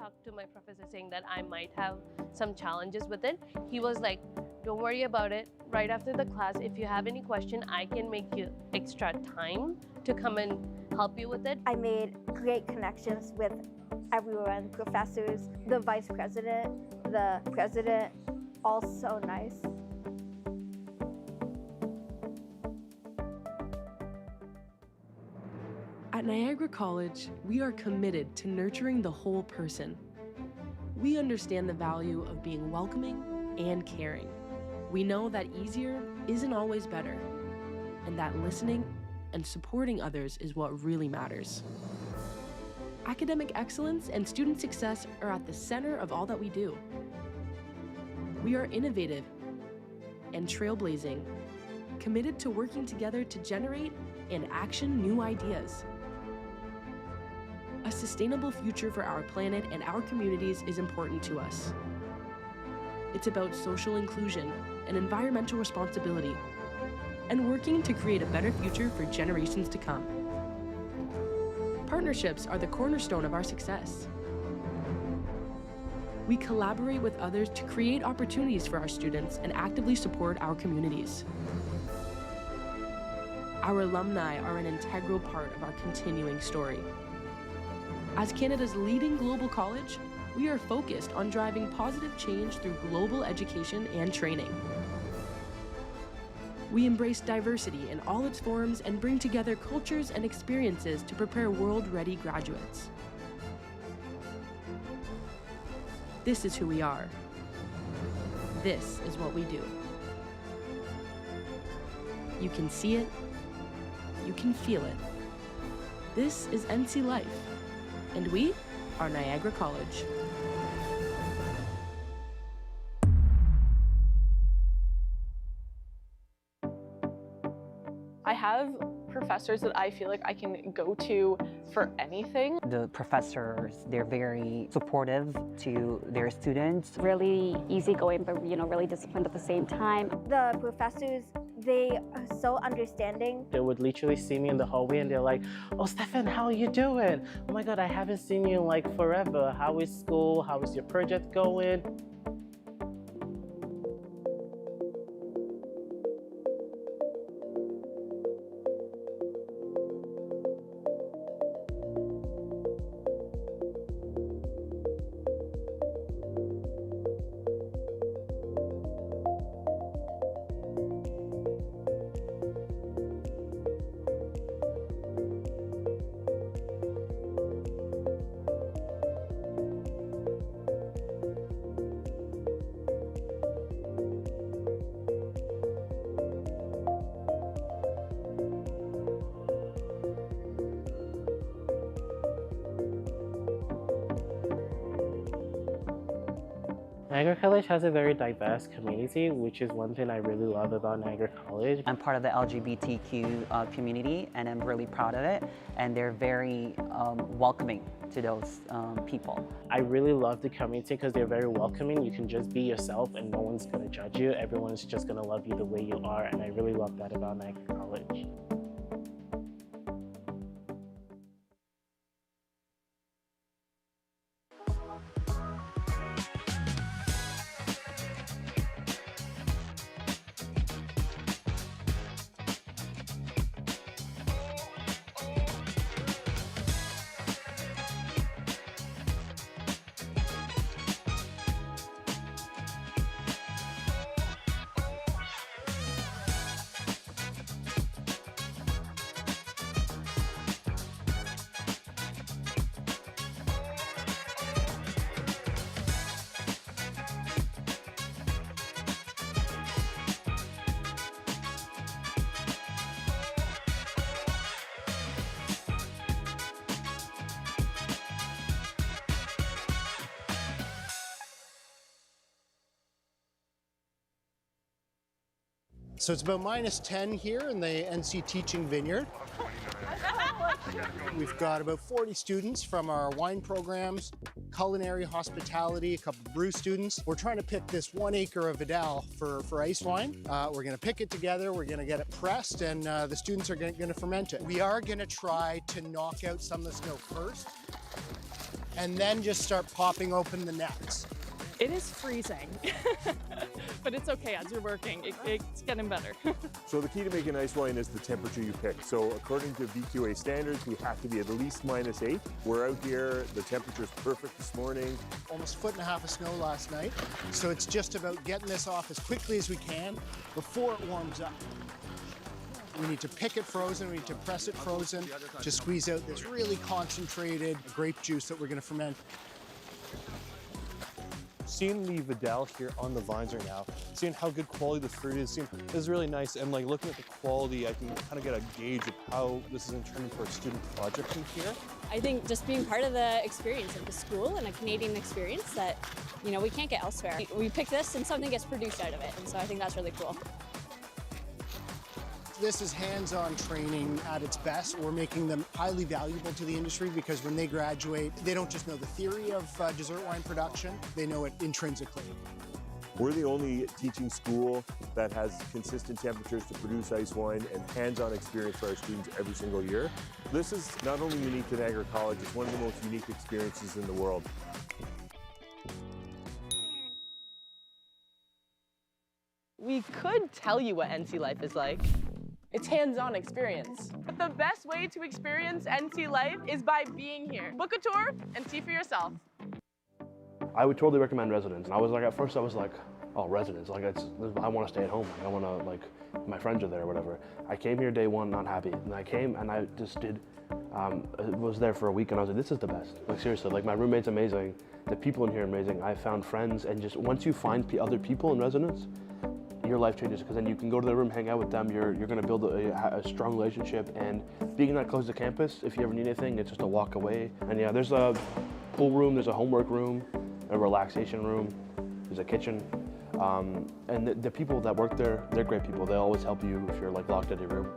talked to my professor saying that I might have some challenges with it, he was like, don't worry about it. Right after the class, if you have any question, I can make you extra time to come and help you with it. I made great connections with everyone, professors, the vice president, the president, all so nice. At Niagara College, we are committed to nurturing the whole person. We understand the value of being welcoming and caring. We know that easier isn't always better, and that listening and supporting others is what really matters. Academic excellence and student success are at the center of all that we do. We are innovative and trailblazing, committed to working together to generate and action new ideas. A sustainable future for our planet and our communities is important to us. It's about social inclusion and environmental responsibility, and working to create a better future for generations to come. Partnerships are the cornerstone of our success. We collaborate with others to create opportunities for our students and actively support our communities. Our alumni are an integral part of our continuing story. As Canada's leading global college, we are focused on driving positive change through global education and training. We embrace diversity in all its forms and bring together cultures and experiences to prepare world-ready graduates. This is who we are. This is what we do. You can see it. You can feel it. This is NC Life, and we are Niagara College. I have professors that I feel like I can go to for anything. The professors, they're very supportive to their students. Really easygoing, but really disciplined at the same time. The professors, they are so understanding. They would literally see me in the hallway and they're like, oh, Stefan, how are you doing? Oh my God, I haven't seen you in like forever. How is school? How is your project going? Niagara College has a very diverse community, which is one thing I really love about Niagara College. I'm part of the LGBTQ community, and I'm really proud of it. And they're very welcoming to those people. I really love the community because they're very welcoming. You can just be yourself and no one's going to judge you. Everyone's just going to love you the way you are, and I really love that about Niagara College. So it's about -10 here in the NC Teaching Vineyard. We've got about 40 students from our wine programs, culinary, hospitality, a couple of brew students. We're trying to pick this 1 acre of Vidal for ice wine. We're gonna pick it together, we're gonna get it pressed, and the students are gonna ferment it. We are gonna try to knock out some of the snow first. and then just start popping open the nets. It is freezing, but it's okay as you're working. It's getting better. So the key to making ice wine is the temperature you pick. So according to VQA standards, we have to be at least -8. We're out here, the temperature's perfect this morning. Almost 1.5 feet of snow last night. So it's just about getting this off as quickly as we can before it warms up. We need to pick it frozen, we need to press it frozen to squeeze out this really concentrated grape juice that we're going to ferment. Seeing the Vidal here on the vines right now, seeing how good quality the fruit is, is really nice. And like looking at the quality, I can kind of get a gauge of how this is intended for a student project in here. I think just being part of the experience of the school and a Canadian experience that, you know, we can't get elsewhere. We pick this and something gets produced out of it. And so I think that's really cool. This is hands-on training at its best. We're making them highly valuable to the industry because when they graduate, they don't just know the theory of dessert wine production, they know it intrinsically. We're the only teaching school that has consistent temperatures to produce ice wine and hands-on experience for our students every single year. This is not only unique to Niagara College, it's one of the most unique experiences in the world. We could tell you what NC life is like. It's hands-on experience. But the best way to experience NC life is by being here. Book a tour and see for yourself. I would totally recommend residence. And I was like, at first I was like, oh, residence, like I want to stay at home. I want to, like, my friends are there or whatever. I came here day one, not happy. And I came and I just did, was there for a week and I was like, this is the best. Like seriously, like my roommate's amazing. The people in here are amazing. I found friends and just once you find other people in residence, your life changes because then you can go to their room, hang out with them. You're going to build a strong relationship, and being that close to campus, if you ever need anything, it's just a walk away. And yeah, there's a pool room, there's a homework room, a relaxation room, there's a kitchen, and the people that work there, they're great people. They always help you if you're like locked in your room.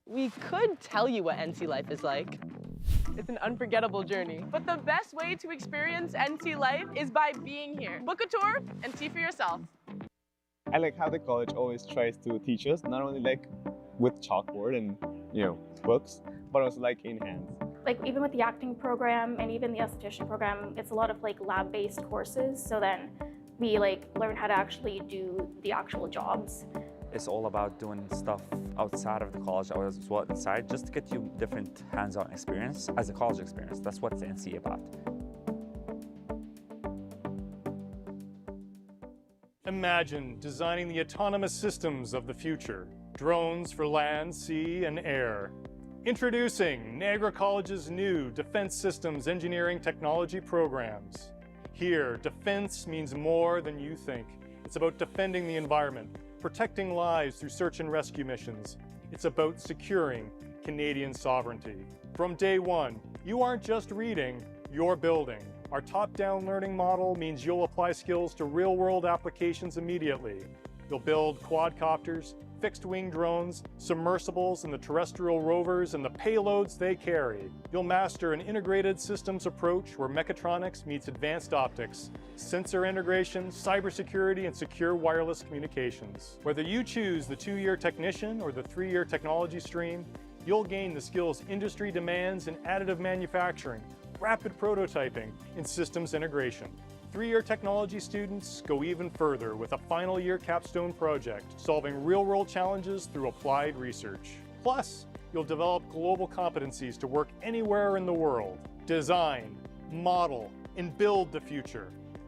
We could tell you what NC life is like. It's an unforgettable journey. But the best way to experience NC life is by being here. Book a tour and see for yourself. I like how the college always tries to teach us, not only like with chalkboard and, you know, books, but also like in hands. Like even with the acting program and even the esthetician program, it's a lot of like lab-based courses. So then we like learn how to actually do the actual jobs. It's all about doing stuff outside of the college as well inside, just to get you different hands-on experience as a college experience. That's what the NC about. Imagine designing the autonomous systems of the future. Drones for land, sea, and air. Introducing Niagara College's new Defense Systems Engineering Technology programs. Here, defense means more than you think. It's about defending the environment, protecting lives through search and rescue missions. It's about securing Canadian sovereignty. From day one, you aren't just reading, you're building. Our top-down learning model means you'll apply skills to real-world applications immediately. You'll build quadcopters, fixed-wing drones, submersibles, and the terrestrial rovers and the payloads they carry. You'll master an integrated systems approach where mechatronics meets advanced optics, sensor integration, cybersecurity, and secure wireless communications. Whether you choose the 2-year technician or the 3-year technology stream, you'll gain the skills industry demands in additive manufacturing, rapid prototyping, and systems integration. 3-year technology students go even further with a final year capstone project, solving real-world challenges through applied research. Plus, you'll develop global competencies to work anywhere in the world. Design, model, and build the future.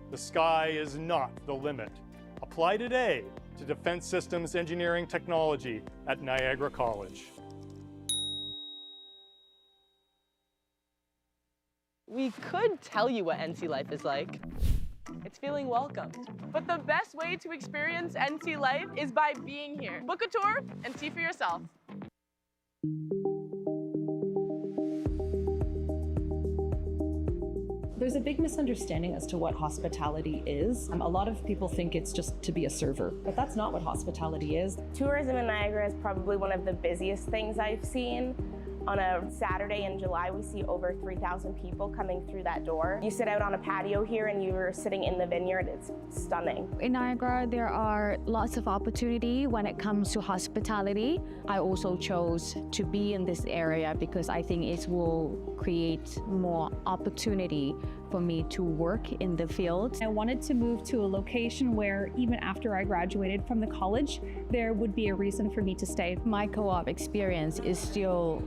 The sky is not the limit. Apply today to Defense Systems Engineering Technology at Niagara College. We could tell you what NC life is like. It's feeling welcome. But the best way to experience NC life is by being here. Book a tour and see for yourself. There's a big misunderstanding as to what hospitality is. A lot of people think it's just to be a server, but that's not what hospitality is. Tourism in Niagara is probably one of the busiest things I've seen. On a Saturday in July, we see over 3,000 people coming through that door. You sit out on a patio here and you're sitting in the vineyard. It's stunning. In Niagara, there are lots of opportunity when it comes to hospitality. I also chose to be in this area because I think it will create more opportunity for me to work in the field. I wanted to move to a location where even after I graduated from the college, there would be a reason for me to stay. My co-op experience is still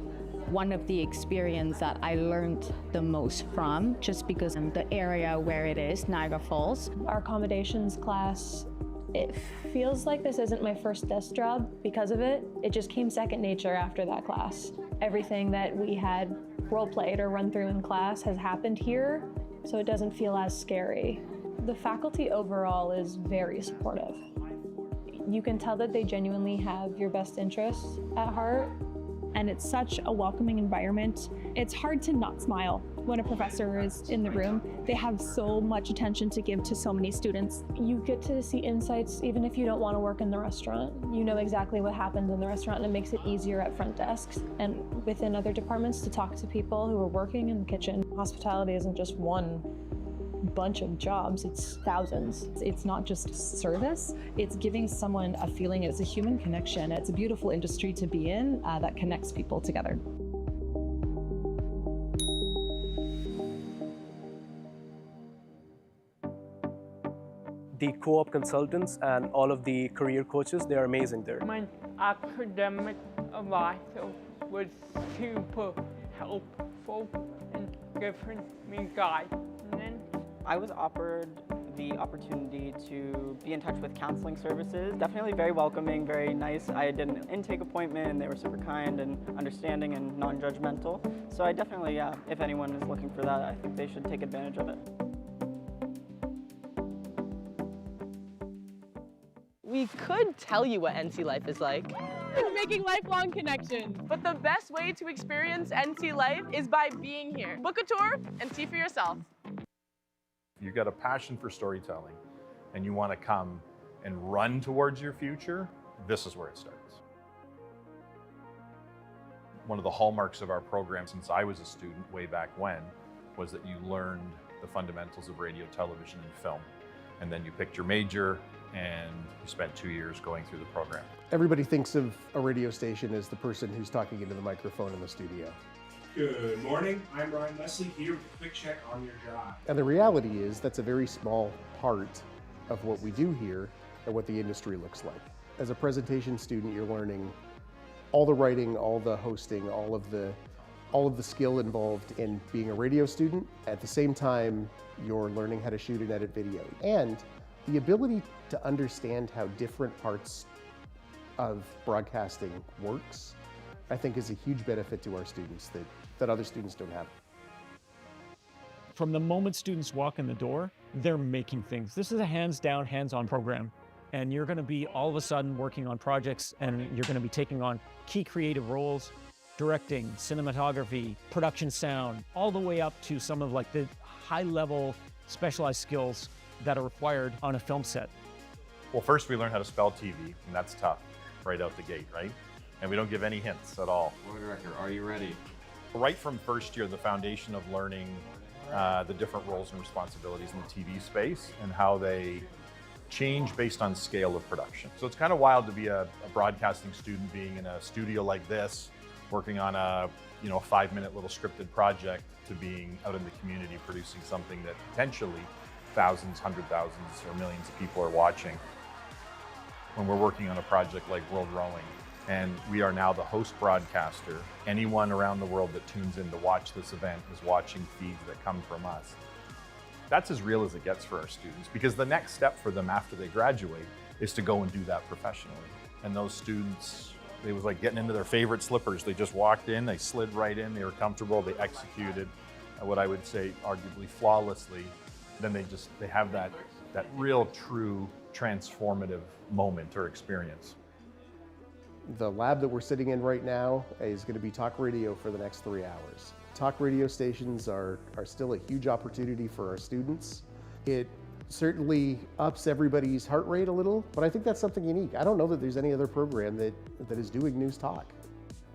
one of the experience that I learned the most from, just because of the area where it is, Niagara Falls. Our accommodations class, it feels like this isn't my first desk job because of it. It just came second nature after that class. Everything that we had role-played or run through in class has happened here, so it doesn't feel as scary. The faculty overall is very supportive. You can tell that they genuinely have your best interests at heart. And it's such a welcoming environment. It's hard to not smile when a professor is in the room. They have so much attention to give to so many students. You get to see insights even if you don't want to work in the restaurant. You know exactly what happens in the restaurant, and it makes it easier at front desks and within other departments to talk to people who are working in the kitchen. Hospitality isn't just one bunch of jobs, it's thousands. It's not just service, it's giving someone a feeling. It's a human connection. It's a beautiful industry to be in that connects people together. The co-op consultants and all of the career coaches, they're amazing there. My academic advisor was super helpful in giving me guidance. I was offered the opportunity to be in touch with counseling services. Definitely very welcoming, very nice. I did an intake appointment and they were super kind and understanding and non-judgmental. So I definitely, yeah, if anyone is looking for that, I think they should take advantage of it. We could tell you what NC life is like. It's making lifelong connections. But the best way to experience NC life is by being here. Book a tour and see for yourself. You've got a passion for storytelling and you want to come and run towards your future, this is where it starts. One of the hallmarks of our program since I was a student way back when was that you learned the fundamentals of radio, television, and film. And then you picked your major and you spent 2 years going through the program. Everybody thinks of a radio station as the person who's talking into the microphone in the studio. Good morning, I'm Ryan Leslie here with a quick check on your drive. And the reality is that's a very small part of what we do here and what the industry looks like. As a presentation student, you're learning all the writing, all the hosting, all of the skill involved in being a radio student. At the same time, you're learning how to shoot and edit video. And the ability to understand how different parts of broadcasting works, I think is a huge benefit to our students that other students don't have. From the moment students walk in the door, they're making things. This is a hands-down, hands-on program. And you're gonna be all of a sudden working on projects and you're gonna be taking on key creative roles, directing, cinematography, production sound, all the way up to some of like the high-level specialized skills that are required on a film set. Well, first we learn how to spell TV, and that's tough right out the gate, right? And we don't give any hints at all. Board director, are you ready? Right from first year, the foundation of learning the different roles and responsibilities in the TV space and how they change based on scale of production. So it's kind of wild to be a broadcasting student being in a studio like this, working on a 5-minute little scripted project, to being out in the community producing something that potentially thousands, hundred thousands, or millions of people are watching. When we're working on a project like World Rowing, and we are now the host broadcaster, anyone around the world that tunes in to watch this event is watching feeds that come from us. That's as real as it gets for our students, because the next step for them after they graduate is to go and do that professionally. And those students, it was like getting into their favorite slippers. They just walked in, they slid right in, they were comfortable, they executed, what I would say arguably flawlessly, then they have that real true transformative moment or experience. The lab that we're sitting in right now is going to be talk radio for the next 3 hours. Talk radio stations are still a huge opportunity for our students. It certainly ups everybody's heart rate a little, but I think that's something unique. I don't know that there's any other program that is doing news talk.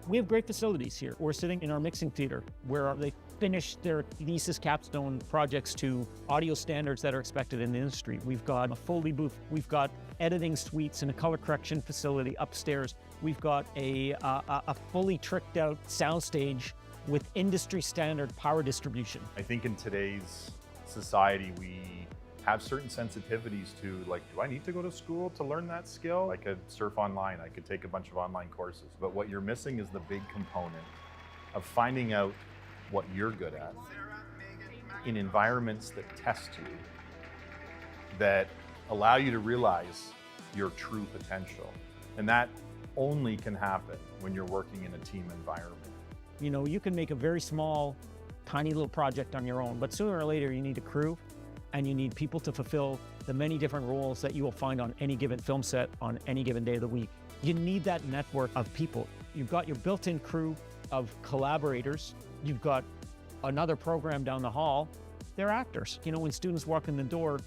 We have great facilities here. We're sitting in our mixing theater where they finish their thesis capstone projects to audio standards that are expected in the industry. We've got a Foley booth. We've got editing suites and a color correction facility upstairs. We've got a fully tricked out soundstage with industry standard power distribution. I think in today's society, we have certain sensitivities to, like, do I need to go to school to learn that skill? I could surf online, I could take a bunch of online courses, but what you're missing is the big component of finding out what you're good at in environments that test you, that allow you to realize your true potential. And that only can happen when you're working in a team environment. You know, you can make a very small, tiny little project on your own, but sooner or later you need a crew and you need people to fulfill the many different roles that you will find on any given film set on any given day of the week. You need that network of people. You've got your built-in crew of collaborators. You've got another program down the hall. They're actors. You know, when students walk in the door,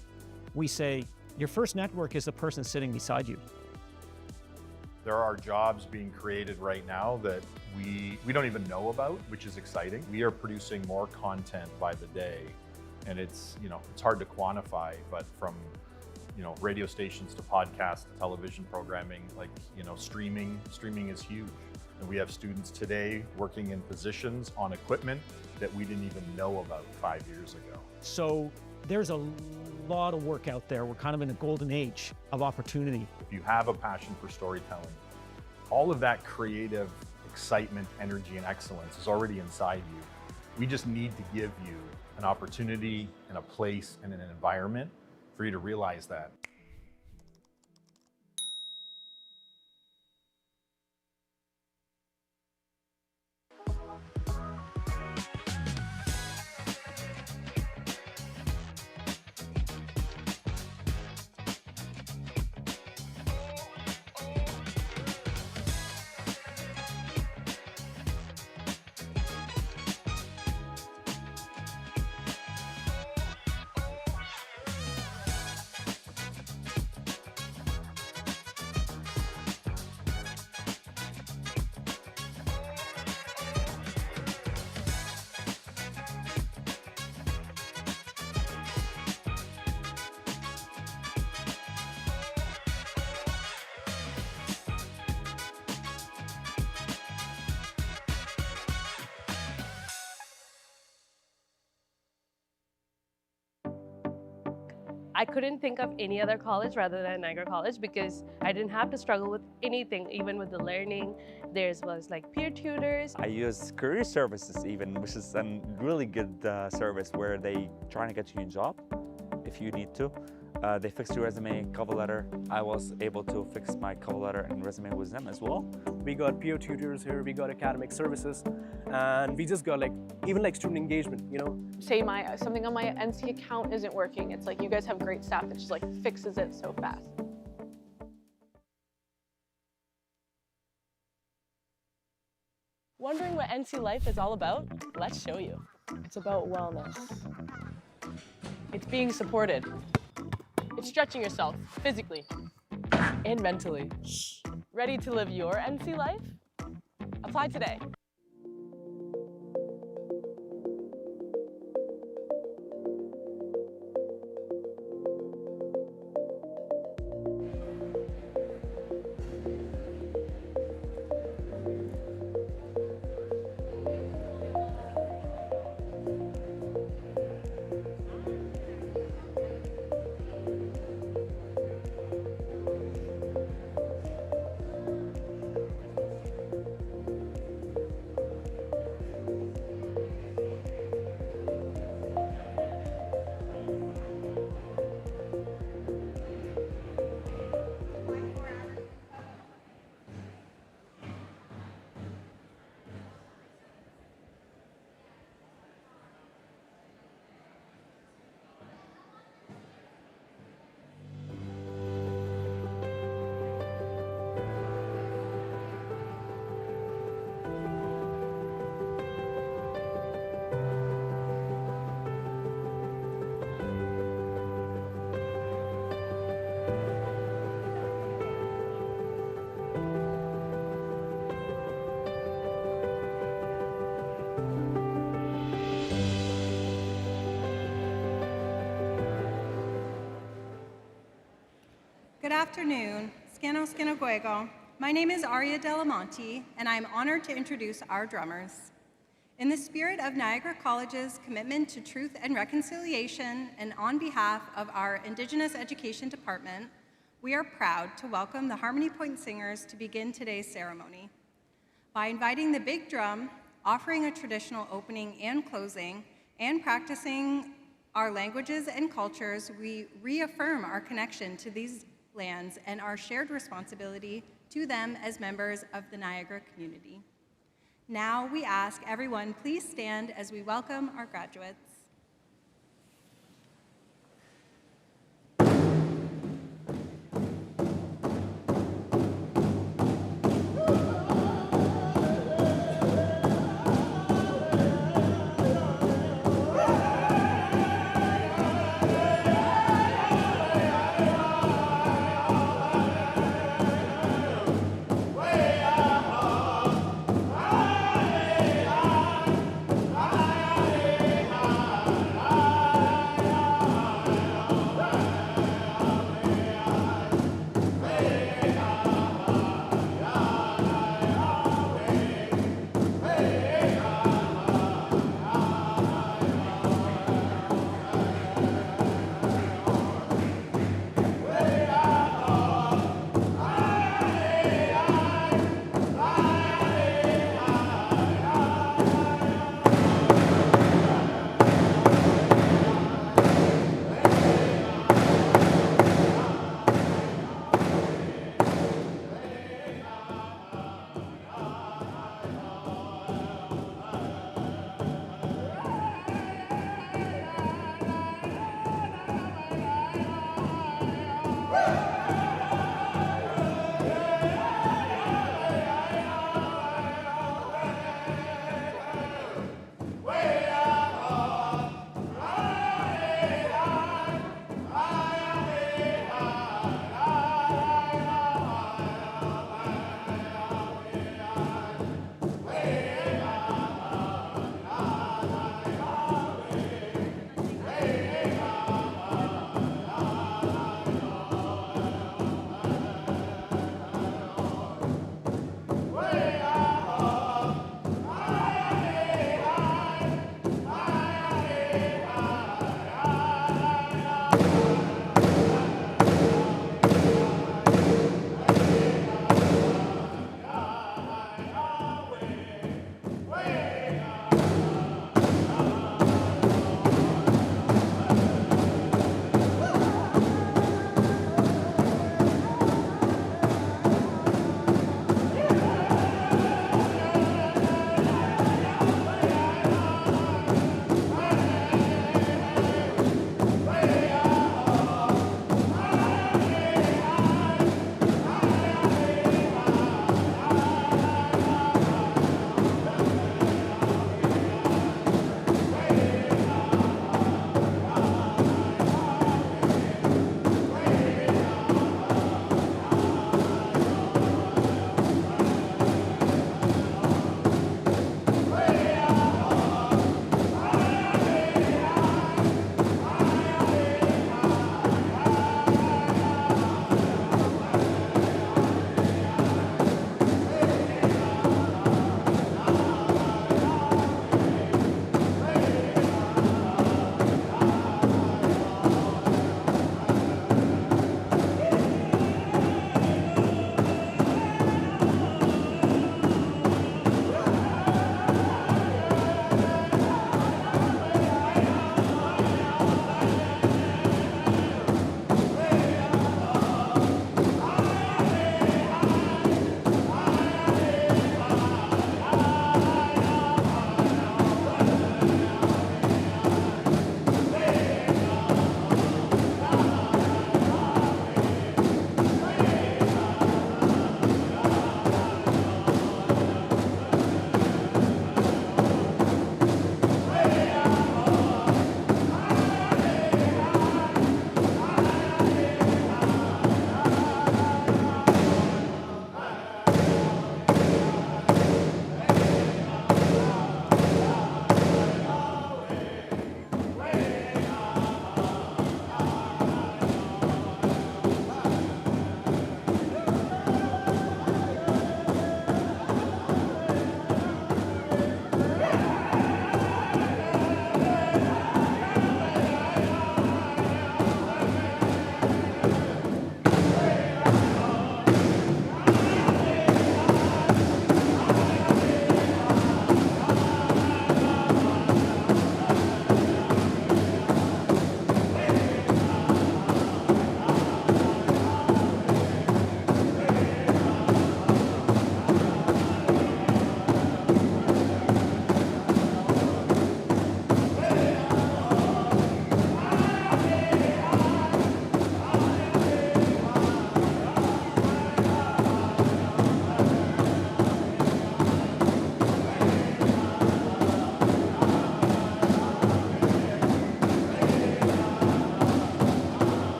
we say, your first network is the person sitting beside you. There are jobs being created right now that we don't even know about, which is exciting. We are producing more content by the day, and it's hard to quantify, but from radio stations to podcasts to television programming, streaming is huge. And we have students today working in positions on equipment that we didn't even know about 5 years ago. So there's a lot of work out there. We're kind of in a golden age of opportunity. If you have a passion for storytelling, all of that creative excitement, energy, and excellence is already inside you. We just need to give you an opportunity and a place and an environment for you to realize that. I couldn't think of any other college rather than Niagara College because I didn't have to struggle with anything, even with the learning. There was like peer tutors. I use career services even, which is a really good service where they try to get you a job if you need to. They fix your resume, cover letter. I was able to fix my cover letter and resume with them as well. We got peer tutors here, we got academic services, and we just got even student engagement, Say something on my NC account isn't working. It's like you guys have great staff that just fixes it so fast. Wondering what NC life is all about? Let's show you. It's about wellness. It's being supported. It's stretching yourself physically and mentally. Ready to live your NC life? Apply today. afternoon, Scano Scanoguego. My name is Aria Delamonte, and I'm honored to introduce our drummers. In the spirit of Niagara College's commitment to truth and reconciliation, and on behalf of our Indigenous Education Department, we are proud to welcome the Harmony Point Singers to begin today's ceremony. By inviting the big drum, offering a traditional opening and closing, and practicing our languages and cultures, we reaffirm our connection to these lands and our shared responsibility to them as members of the Niagara community. Now we ask everyone, please stand as we welcome our graduates.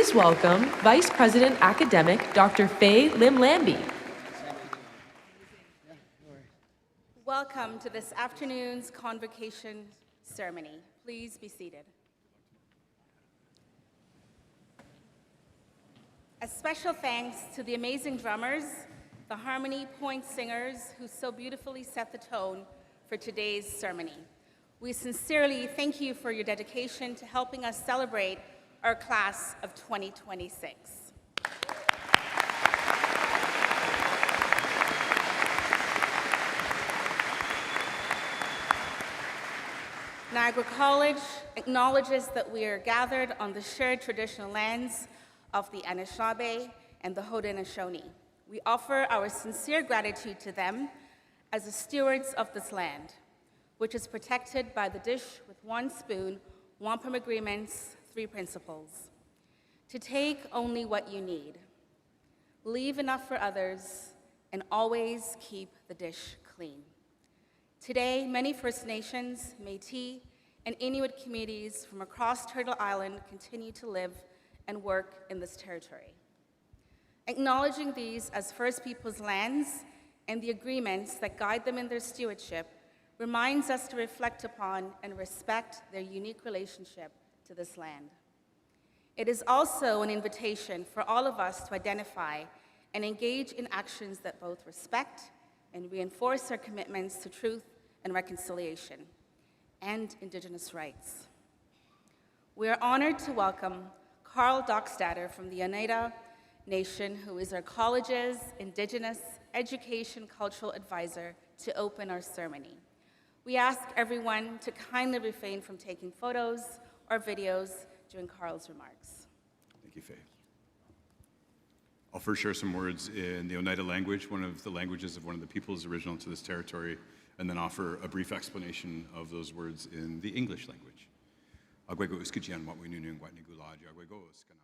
Please welcome Vice President Academic Dr. Faye Lim Lambie. Welcome to this afternoon's Convocation ceremony. Please be seated. A special thanks to the amazing drummers, the Harmony Point singers who so beautifully set the tone for today's ceremony. We sincerely thank you for your dedication to helping us celebrate our class of 2026. Niagara College acknowledges that we are gathered on the shared traditional lands of the Anishinaabe and the Haudenosaunee. We offer our sincere gratitude to them as the stewards of this land, which is protected by the dish with one spoon, wampum agreement's 3 principles. To take only what you need, leave enough for others, and always keep the dish clean. Today, many First Nations, Métis, and Inuit communities from across Turtle Island continue to live and work in this territory. Acknowledging these as First Peoples lands and the agreements that guide them in their stewardship reminds us to reflect upon and respect their unique relationship to this land. It is also an invitation for all of us to identify and engage in actions that both respect and reinforce our commitments to truth and reconciliation and Indigenous rights. We are honored to welcome Carl Dockstader from the Oneida Nation, who is our college's Indigenous Education Cultural Advisor, to open our ceremony. We ask everyone to kindly refrain from taking photos or videos during Carl's remarks. Thank you, Faye. I'll first share some words in the Oneida language, one of the languages of one of the peoples original to this territory, and then offer a brief explanation of those words in the English language. Agwego uskijian wat winunu ngwatni gulaji agwego uskana.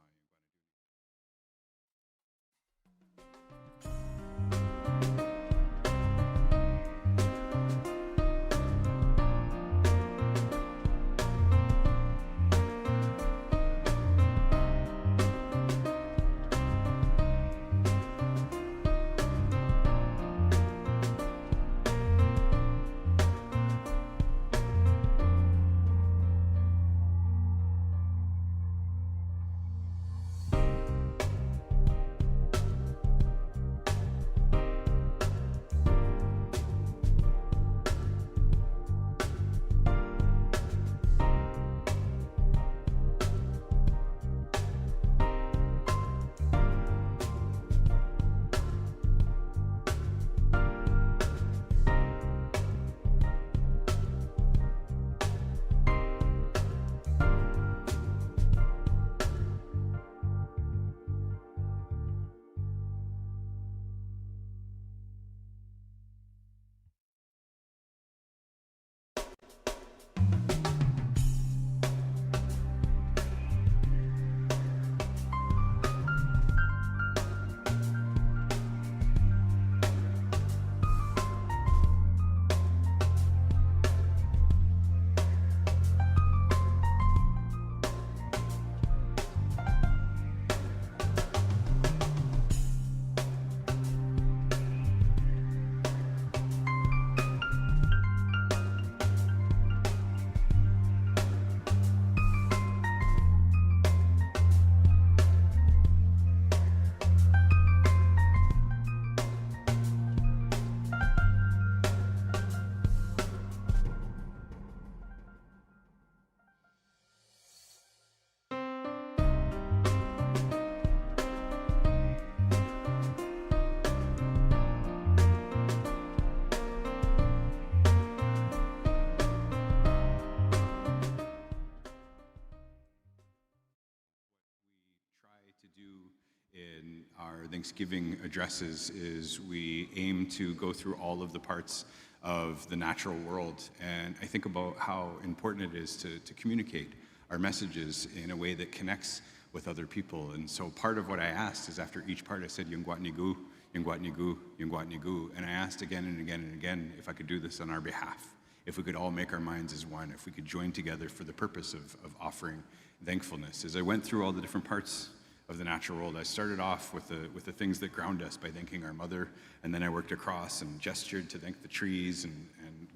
In our Thanksgiving addresses is we aim to go through all of the parts of the natural world, and I think about how important it is to communicate our messages in a way that connects with other people. And so part of what I asked is after each part I said Yungwatnigu, Yungwatnigu, Yungwatnigu, and I asked again and again and again if I could do this on our behalf, if we could all make our minds as one, if we could join together for the purpose of offering thankfulness. As I went through all the different parts the natural world. I started off with the things that ground us by thanking our mother, and then I worked across and gestured to thank the trees and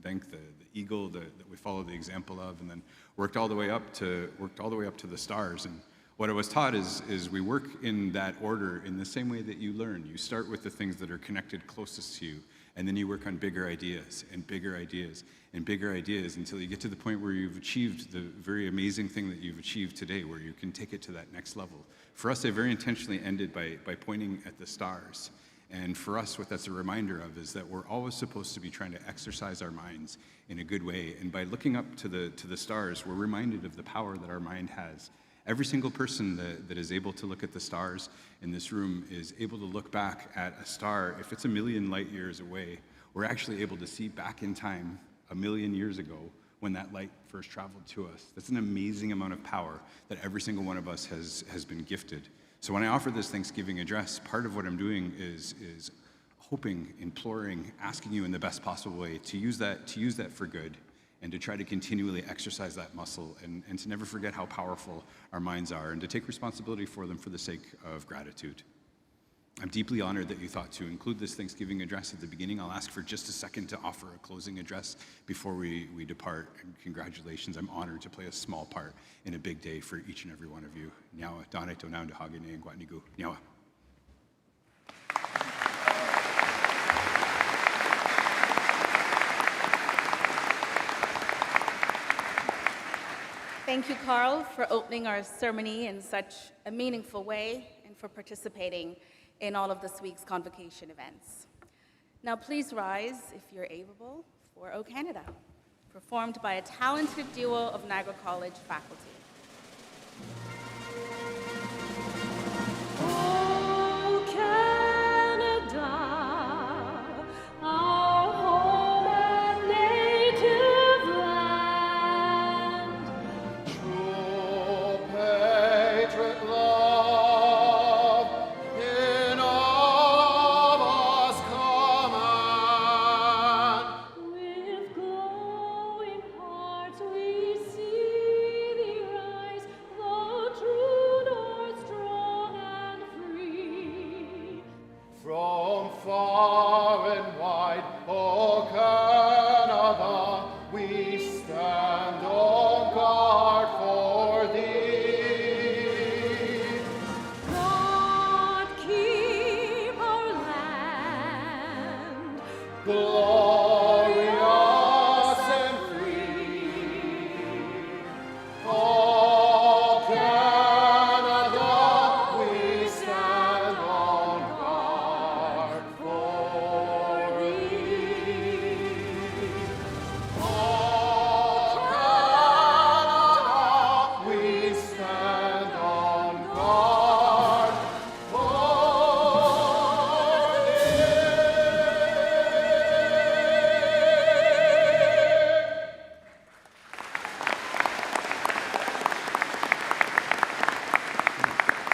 thank the eagle that we follow the example of, and then worked all the way up to the stars. And what I was taught is we work in that order in the same way that you learn. You start with the things that are connected closest to you, and then you work on bigger ideas and bigger ideas and bigger ideas until you get to the point where you've achieved the very amazing thing that you've achieved today, where you can take it to that next level. For us, I very intentionally ended by pointing at the stars. And for us, what that's a reminder of is that we're always supposed to be trying to exercise our minds in a good way. And by looking up to the stars, we're reminded of the power that our mind has. Every single person that is able to look at the stars in this room is able to look back at a star. If it's 1 million light years away, we're actually able to see back in time 1 million years ago when that light first traveled to us. That's an amazing amount of power that every single one of us has been gifted. So when I offer this Thanksgiving address, part of what I'm doing is hoping, imploring, asking you in the best possible way to use that for good, and to try to continually exercise that muscle, and to never forget how powerful our minds are, and to take responsibility for them for the sake of gratitude. I'm deeply honored that you thought to include this Thanksgiving address at the beginning. I'll ask for just a second to offer a closing address before we depart. And congratulations, I'm honored to play a small part in a big day for each and every one of you. Nyawa, dane to naunde hagene and guatnigu. Nyawa. Thank you, Carl, for opening our ceremony in such a meaningful way and for participating in all of this week's Convocation events. Now please rise, if you're able, for O Canada, performed by a talented duo of Niagara College faculty. O Canada, our home and native land, true patriot love in all of us command. with glowing hearts we see thee rise, the true north strong and free. From far and wide, O Canada, we stand on guard for thee. God keep our land Glorious and free. O Canada, we stand on guard for thee. O Canada, we stand on guard for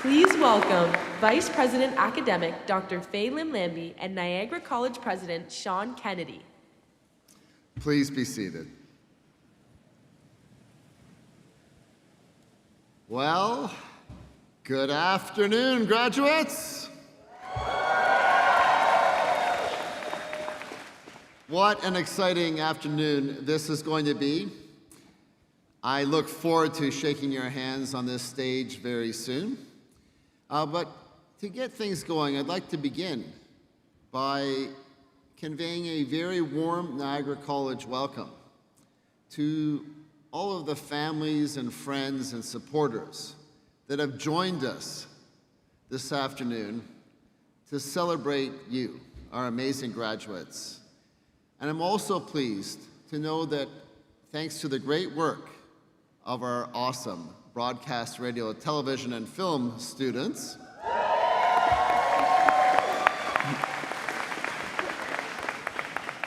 Please welcome Vice President Academic Dr. Faye Lim Lambie and Niagara College President Sean Kennedy. Please be seated. Well, good afternoon, graduates. What an exciting afternoon this is going to be. I look forward to shaking your hands on this stage very soon. But to get things going, I'd like to begin by conveying a very warm Niagara College welcome to all of the families and friends and supporters that have joined us this afternoon to celebrate you, our amazing graduates. And I'm also pleased to know that thanks to the great work of our awesome broadcast, radio, television, and film students,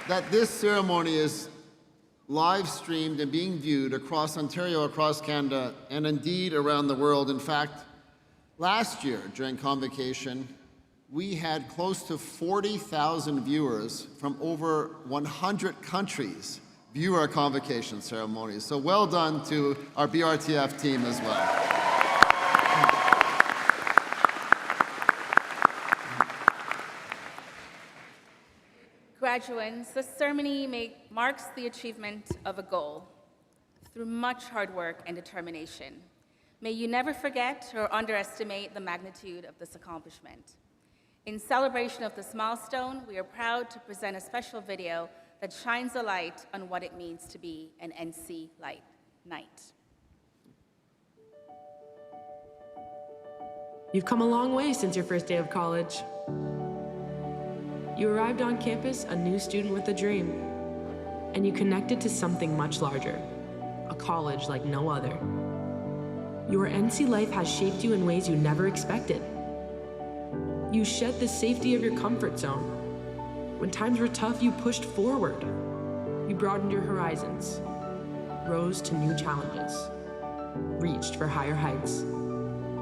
that this ceremony is live streamed and being viewed across Ontario, across Canada, and indeed around the world. In fact, last year during Convocation, we had close to 40,000 viewers from over 100 countries view our Convocation ceremony. So well done to our BRTF team as well. graduates, this ceremony marks the achievement of a goal through much hard work and determination. May you never forget or underestimate the magnitude of this accomplishment. In celebration of this milestone, we are proud to present a special video that shines a light on what it means to be an NC Knight. You've come a long way since your first day of college. You arrived on campus a new student with a dream, and you connected to something much larger, a college like no other. Your NC life has shaped you in ways you never expected. You shed the safety of your comfort zone. When times were tough, you pushed forward. You broadened your horizons, rose to new challenges, reached for higher heights.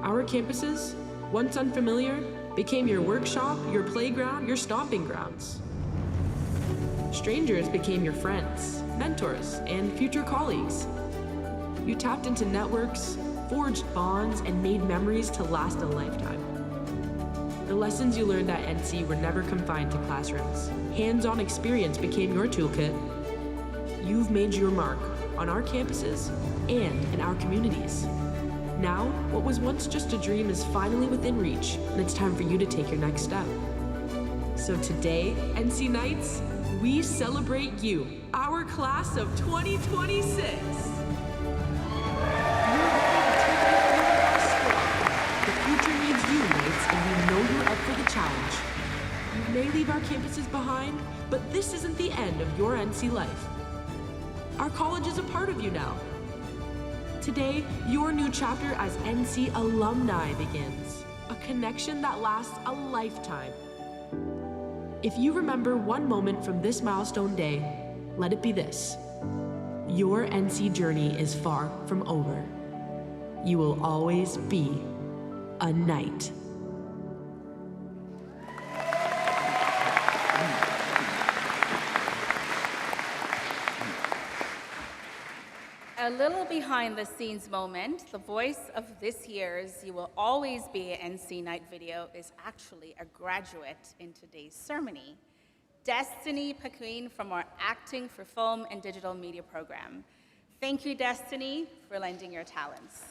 Our campuses, once unfamiliar, became your workshop, your playground, your stomping grounds. Strangers became your friends, mentors, and future colleagues. You tapped into networks, forged bonds, and made memories to last a lifetime. The lessons you learned at NC were never confined to classrooms. Hands-on experience became your toolkit. You've made your mark on our campuses and in our communities. Now, what was once just a dream is finally within reach, and it's time for you to take your next step. So today, NC Knights, we celebrate you, our class of 2026. The future needs you, Knights, and we know you're up for the challenge. You may leave our campuses behind, but this isn't the end of your NC life. Our college is a part of you now. Today, your new chapter as NC Alumni begins, a connection that lasts a lifetime. If you remember one moment from this milestone day, let it be this: your NC journey is far from over. You will always be a Knight. A little behind the scenes moment, the voice of this year's You Will Always Be an NC Knight video is actually a graduate in today's ceremony, Destiny Paquin from our Acting for Film and Digital Media program. Thank you, Destiny, for lending your talents.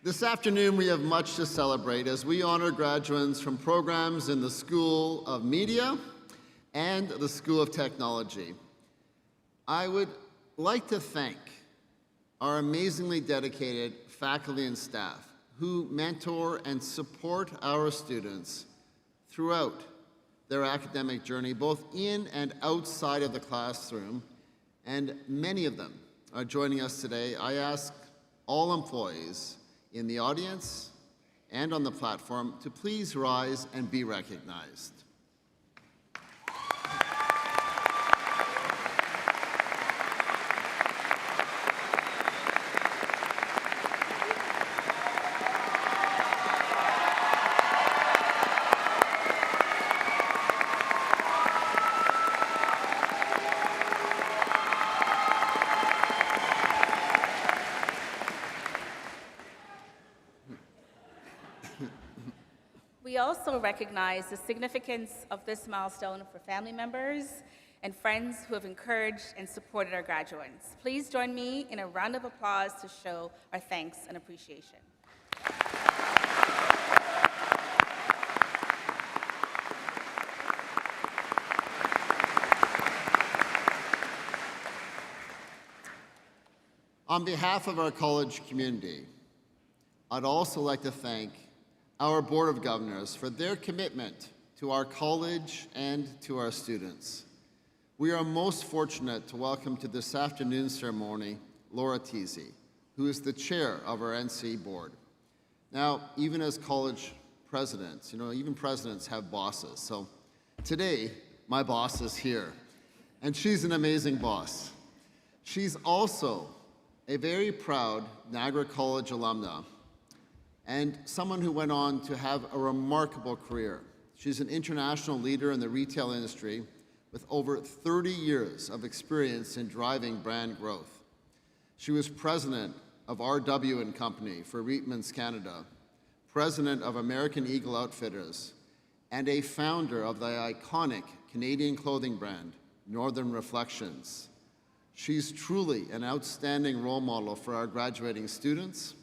This afternoon, we have much to celebrate as we honor graduates from programs in the School of Media and the School of Technology. I would like to thank our amazingly dedicated faculty and staff who mentor and support our students throughout their academic journey, both in and outside of the classroom, and many of them are joining us today. I ask all employees in the audience and on the platform to please rise and be recognized. We also recognize the significance of this milestone for family members and friends who have encouraged and supported our graduates. Please join me in a round of applause to show our thanks and appreciation. On behalf of our college community, I'd also like to thank our Board of Governors for their commitment to our college and to our students. We are most fortunate to welcome to this afternoon's ceremony Laura Teasy, who is the chair of our NC board. Now, even as college presidents, even presidents have bosses. So today, my boss is here, and she's an amazing boss. She's also a very proud Niagara College alumna and someone who went on to have a remarkable career. She's an international leader in the retail industry with over 30 years of experience in driving brand growth. She was president of RW and Company for Reitmans Canada, president of American Eagle Outfitters, and a founder of the iconic Canadian clothing brand, Northern Reflections. She's truly an outstanding role model for our graduating students.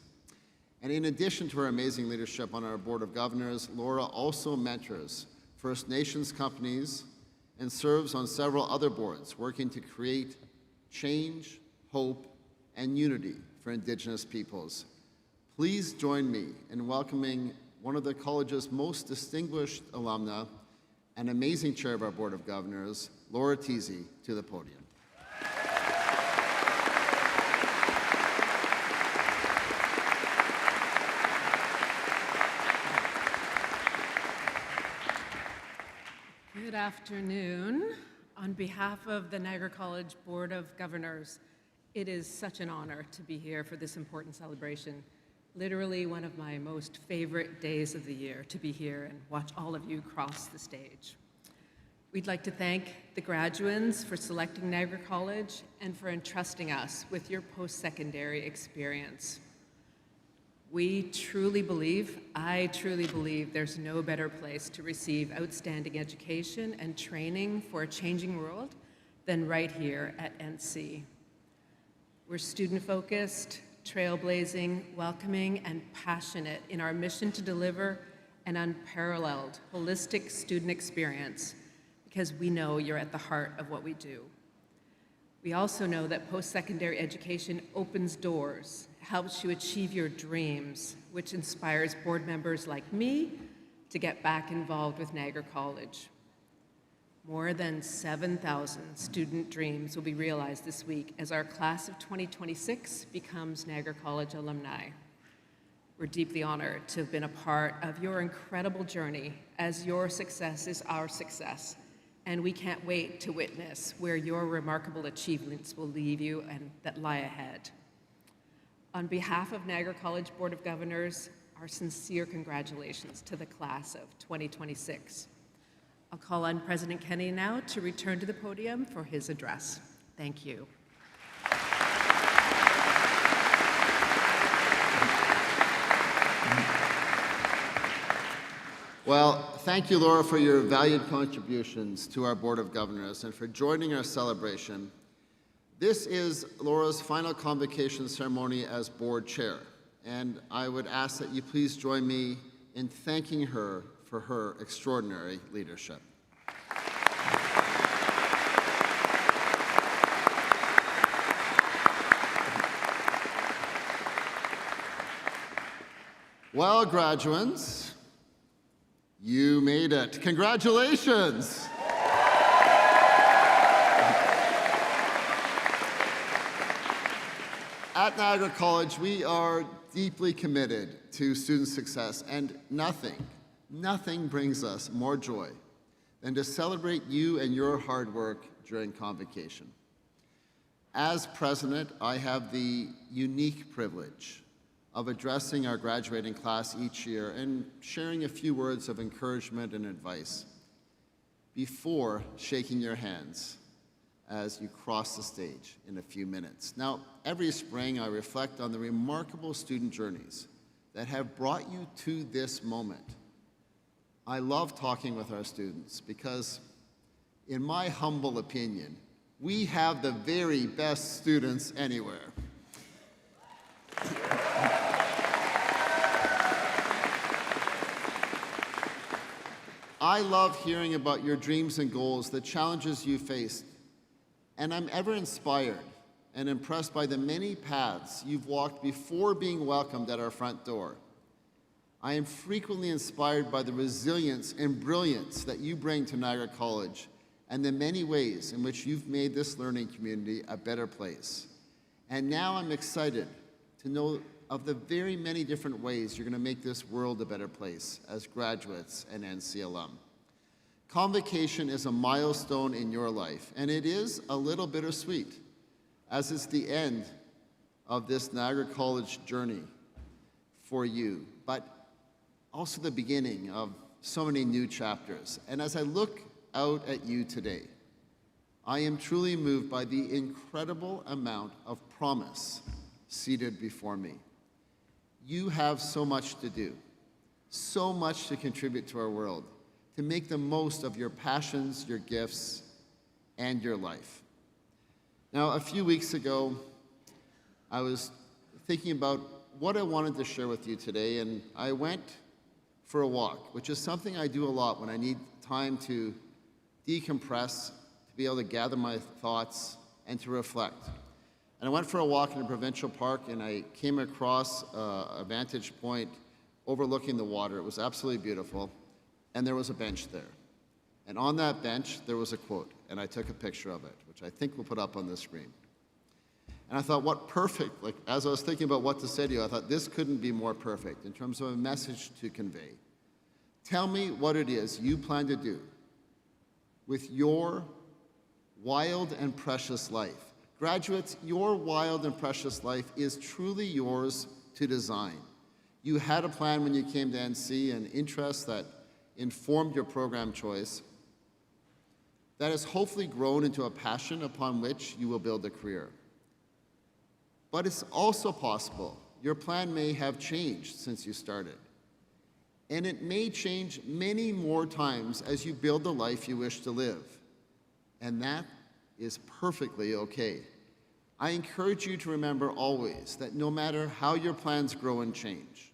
And in addition to her amazing leadership on our Board of Governors, Laura also mentors First Nations companies and serves on several other boards, working to create change, hope, and unity for Indigenous peoples. Please join me in welcoming one of the college's most distinguished alumna and amazing chair of our Board of Governors, Laura Teasy, to the podium. Good afternoon. On behalf of the Niagara College Board of Governors, it is such an honor to be here for this important celebration. Literally one of my most favorite days of the year to be here and watch all of you cross the stage. We'd like to thank the graduands for selecting Niagara College and for entrusting us with your post-secondary experience. We truly believe, I truly believe, there's no better place to receive outstanding education and training for a changing world than right here at NC. We're student-focused, trailblazing, welcoming, and passionate in our mission to deliver an unparalleled, holistic student experience because we know you're at the heart of what we do. We also know that post-secondary education opens doors, helps you achieve your dreams, which inspires board members like me to get back involved with Niagara College. More than 7,000 student dreams will be realized this week as our class of 2026 becomes Niagara College alumni. We're deeply honored to have been a part of your incredible journey, as your success is our success, and we can't wait to witness where your remarkable achievements will leave you and that lie ahead. On behalf of Niagara College Board of Governors, our sincere congratulations to the class of 2026. I'll call on President Kennedy now to return to the podium for his address. Thank you. Well, thank you, Laura, for your valued contributions to our Board of Governors and for joining our celebration. This is Laura's final convocation ceremony as board chair, and I would ask that you please join me in thanking her for her extraordinary leadership. Well, graduates, you made it. Congratulations! At Niagara College, we are deeply committed to student success, and nothing brings us more joy than to celebrate you and your hard work during Convocation. As president, I have the unique privilege of addressing our graduating class each year and sharing a few words of encouragement and advice before shaking your hands as you cross the stage in a few minutes. Now, every spring I reflect on the remarkable student journeys that have brought you to this moment. I love talking with our students because, in my humble opinion, we have the very best students anywhere. I love hearing about your dreams and goals, the challenges you faced, and I'm ever inspired and impressed by the many paths you've walked before being welcomed at our front door. I am frequently inspired by the resilience and brilliance that you bring to Niagara College and the many ways in which you've made this learning community a better place. And now I'm excited to know of the very many different ways you're going to make this world a better place as graduates and NC alum. Convocation is a milestone in your life, and it is a little bittersweet, as it's the end of this Niagara College journey for you, but also the beginning of so many new chapters. And as I look out at you today, I am truly moved by the incredible amount of promise seated before me. You have so much to do, so much to contribute to our world, to make the most of your passions, your gifts, and your life. Now, a few weeks ago, I was thinking about what I wanted to share with you today, and I went for a walk, which is something I do a lot when I need time to decompress, to be able to gather my thoughts, and to reflect. And I went for a walk in a provincial park, and I came across a vantage point overlooking the water. It was absolutely beautiful, and there was a bench there. And on that bench, there was a quote, and I took a picture of it, which I think we'll put up on the screen. And I thought, what perfect, like as I was thinking about what to say to you, I thought this couldn't be more perfect in terms of a message to convey. Tell me what it is you plan to do with your wild and precious life. Graduates, your wild and precious life is truly yours to design. You had a plan when you came to NC, an interest that informed your program choice that has hopefully grown into a passion upon which you will build a career. But it's also possible your plan may have changed since you started. And it may change many more times as you build the life you wish to live. And that is perfectly okay. I encourage you to remember always that no matter how your plans grow and change,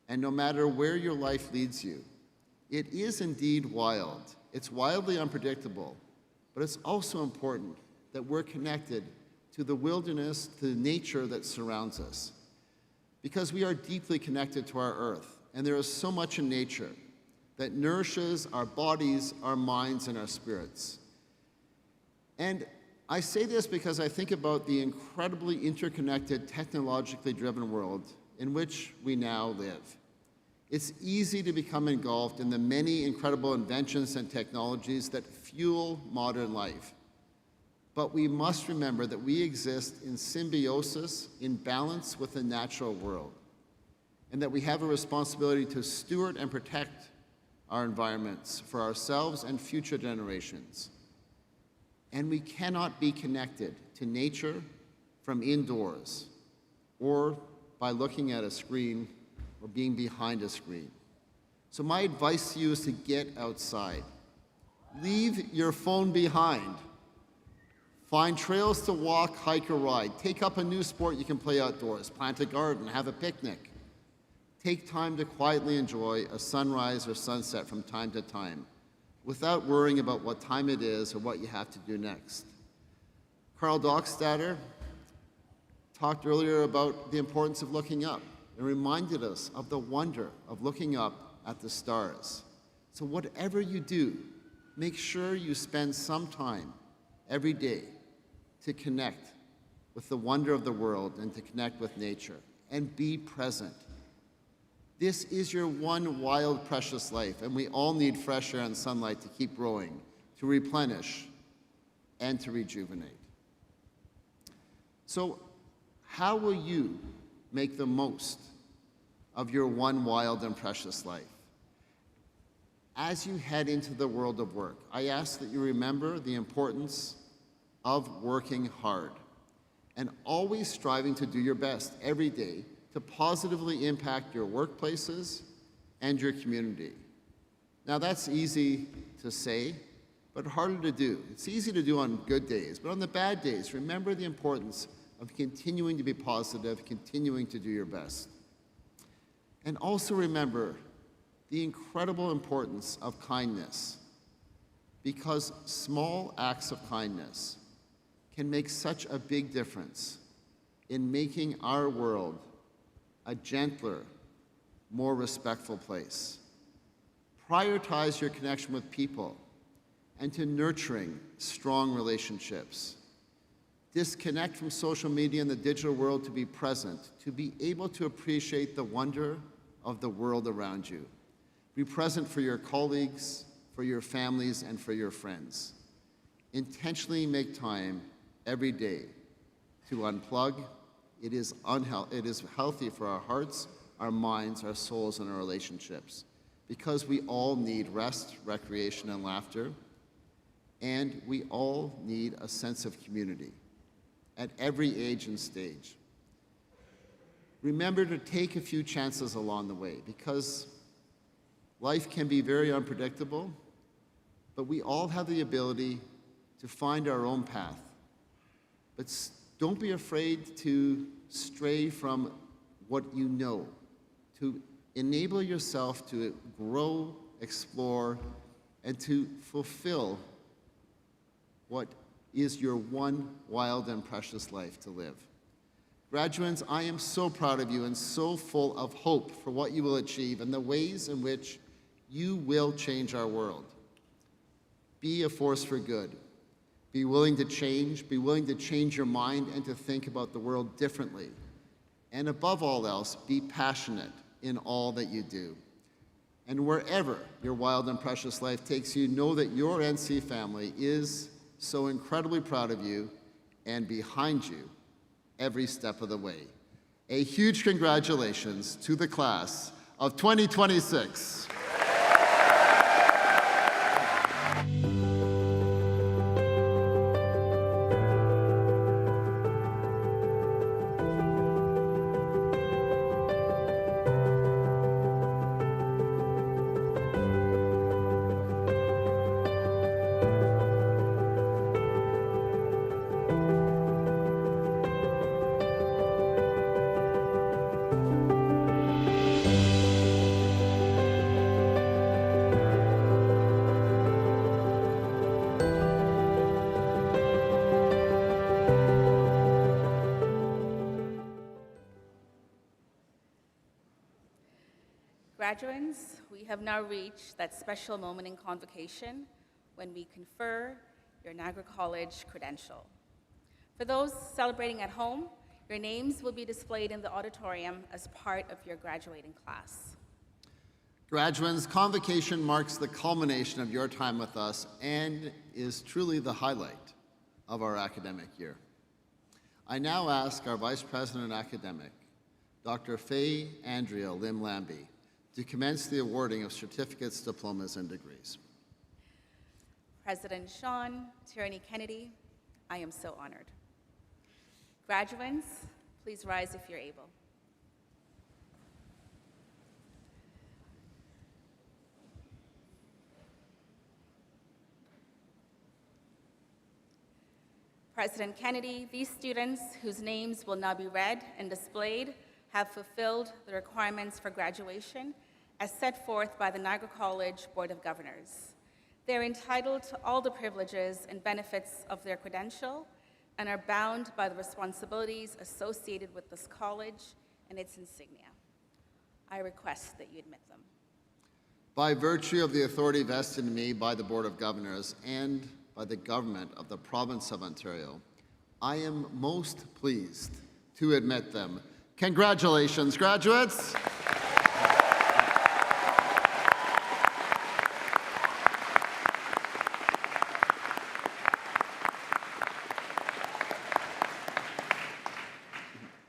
and no matter where your life leads you, it is indeed wild. It's wildly unpredictable, but it's also important that we're connected to the wilderness, to the nature that surrounds us. Because we are deeply connected to our earth, and there is so much in nature that nourishes our bodies, our minds, and our spirits. And I say this because I think about the incredibly interconnected, technologically driven world in which we now live. It's easy to become engulfed in the many incredible inventions and technologies that fuel modern life. But we must remember that we exist in symbiosis, in balance with the natural world, and that we have a responsibility to steward and protect our environments for ourselves and future generations. And we cannot be connected to nature from indoors or by looking at a screen or being behind a screen. So my advice to you is to get outside. Leave your phone behind. Find trails to walk, hike, or ride. Take up a new sport you can play outdoors. Plant a garden, have a picnic. Take time to quietly enjoy a sunrise or sunset from time to time, without worrying about what time it is or what you have to do next. Karl Dockstader talked earlier about the importance of looking up and reminded us of the wonder of looking up at the stars. So whatever you do, make sure you spend some time every day to connect with the wonder of the world and to connect with nature, and be present. This is your one wild, precious life, and we all need fresh air and sunlight to keep growing, to replenish, and to rejuvenate. So, how will you make the most of your one wild and precious life? As you head into the world of work, I ask that you remember the importance of working hard and always striving to do your best every day to positively impact your workplaces and your community. Now that's easy to say, but harder to do. It's easy to do on good days, but on the bad days, remember the importance of continuing to be positive, continuing to do your best. And also remember the incredible importance of kindness, because small acts of kindness can make such a big difference in making our world a gentler, more respectful place. Prioritize your connection with people and to nurturing strong relationships. Disconnect from social media and the digital world to be present, to be able to appreciate the wonder of the world around you. Be present for your colleagues, for your families, and for your friends. Intentionally make time every day to unplug. It is healthy for our hearts, our minds, our souls, and our relationships, because we all need rest, recreation, and laughter, and we all need a sense of community at every age and stage. remember to take a few chances along the way, because life can be very unpredictable, but we all have the ability to find our own path. But don't be afraid to stray from what you know, to enable yourself to grow, explore, and to fulfill what is your one wild and precious life to live. Graduates, I am so proud of you and so full of hope for what you will achieve and the ways in which you will change our world. Be a force for good. Be willing to change your mind and to think about the world differently. And above all else, be passionate in all that you do. And wherever your wild and precious life takes you, know that your NC family is so incredibly proud of you and behind you every step of the way. A huge congratulations to the class of 2026. Graduates, we have now reached that special moment in Convocation when we confer your Niagara College credential. For those celebrating at home, your names will be displayed in the auditorium as part of your graduating class. Graduates, Convocation marks the culmination of your time with us and is truly the highlight of our academic year. I now ask our Vice President Academic, Dr. Faye Andrea Lim-Lambie, to commence the awarding of certificates, diplomas, and degrees. President Sean Tierney Kennedy, I am so honored. Graduates, please rise if you're able. President Kennedy, these students whose names will now be read and displayed have fulfilled the requirements for graduation as set forth by the Niagara College Board of Governors. They're entitled to all the privileges and benefits of their credential and are bound by the responsibilities associated with this college and its insignia. I request that you admit them. By virtue of the authority vested in me by the Board of Governors and by the government of the Province of Ontario, I am most pleased to admit them. Congratulations, graduates.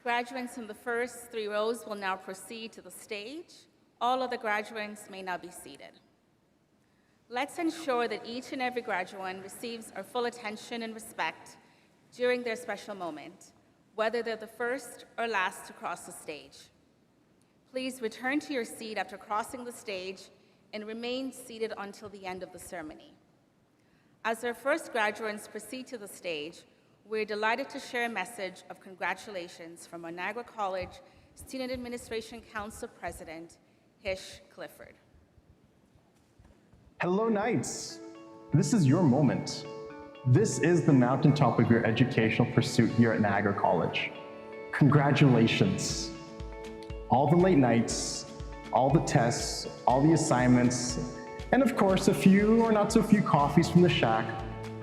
Graduates in the first 3 rows will now proceed to the stage. All other graduates may now be seated. Let's ensure that each and every graduate receives our full attention and respect during their special moment, whether they're the first or last to cross the stage. Please return to your seat after crossing the stage and remain seated until the end of the ceremony. As our first graduates proceed to the stage, we're delighted to share a message of congratulations from our Niagara College Student Administration Council President, Hish Clifford. Hello, Knights. This is your moment. This is the mountaintop of your educational pursuit here at Niagara College. Congratulations. All the late nights, all the tests, all the assignments, and of course, a few or not so few coffees from the shack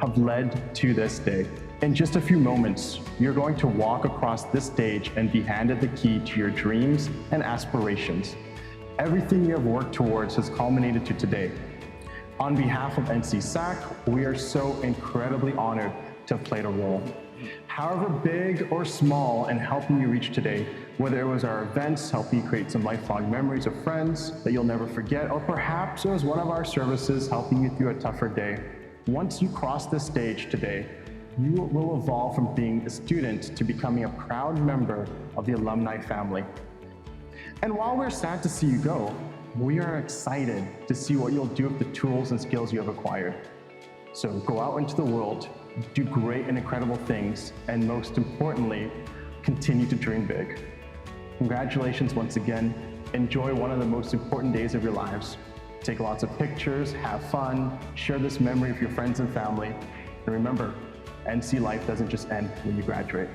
have led to this day. In just a few moments, you're going to walk across this stage and be handed the key to your dreams and aspirations. Everything you have worked towards has culminated to today. On behalf of NC SAC, we are so incredibly honored to have played a role. However big or small in helping you reach today, whether it was our events helping you create some lifelong memories of friends that you'll never forget, or perhaps it was one of our services helping you through a tougher day. Once you cross this stage today, you will evolve from being a student to becoming a proud member of the alumni family. And while we're sad to see you go, we are excited to see what you'll do with the tools and skills you have acquired. So go out into the world, do great and incredible things, and most importantly, continue to dream big. Congratulations once again. Enjoy one of the most important days of your lives. Take lots of pictures, have fun, share this memory with your friends and family. And remember, NC life doesn't just end when you graduate.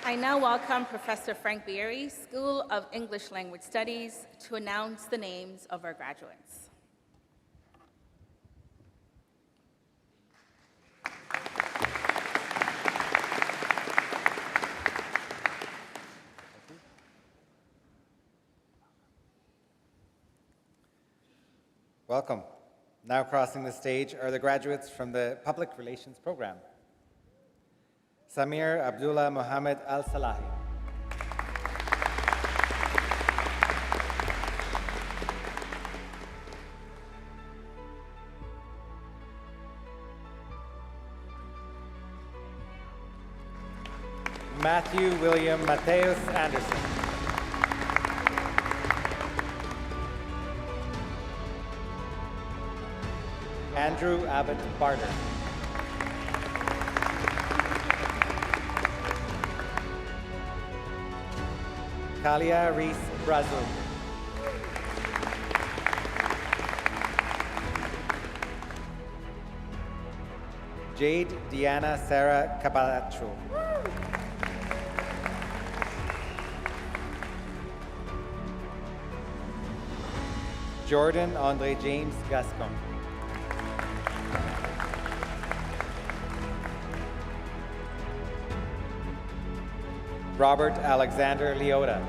I now welcome Professor Frank Bieri, School of English Language Studies, to announce the names of our graduates. Welcome. Now crossing the stage are the graduates from the Public Relations Program. Samir Abdullah Mohammed Al-Salahi. Matthew William Mateus Anderson. Andrew Abbott Barter. Kalia Reese Brazil. Jade Deanna Sarah Cabalcho. Jordan Andre James Gascon. Robert Alexander Leota.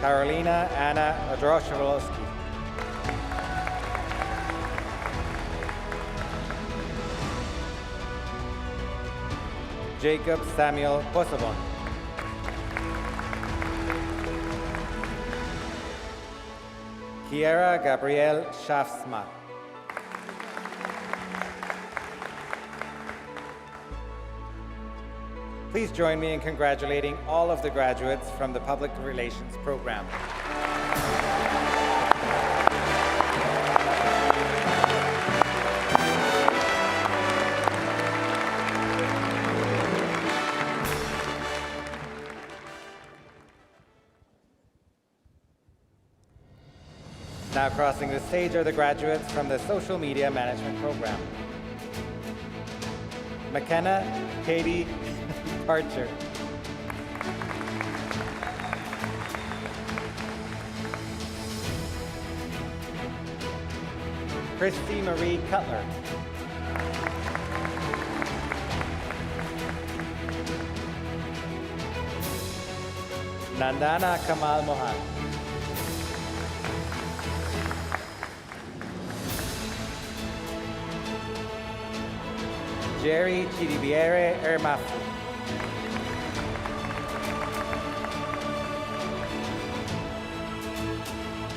Carolina Anna Odrosholowski. Jacob Samuel Posabon. Kiera Gabrielle Schafsma. Please join me in congratulating all of the graduates from the Public Relations Program. Now crossing the stage are the graduates from the Social Media Management Program. McKenna Katie Archer. Christy Marie Cutler. Nandana Kamal Mohan. Jerry Chidibiere Ermafu.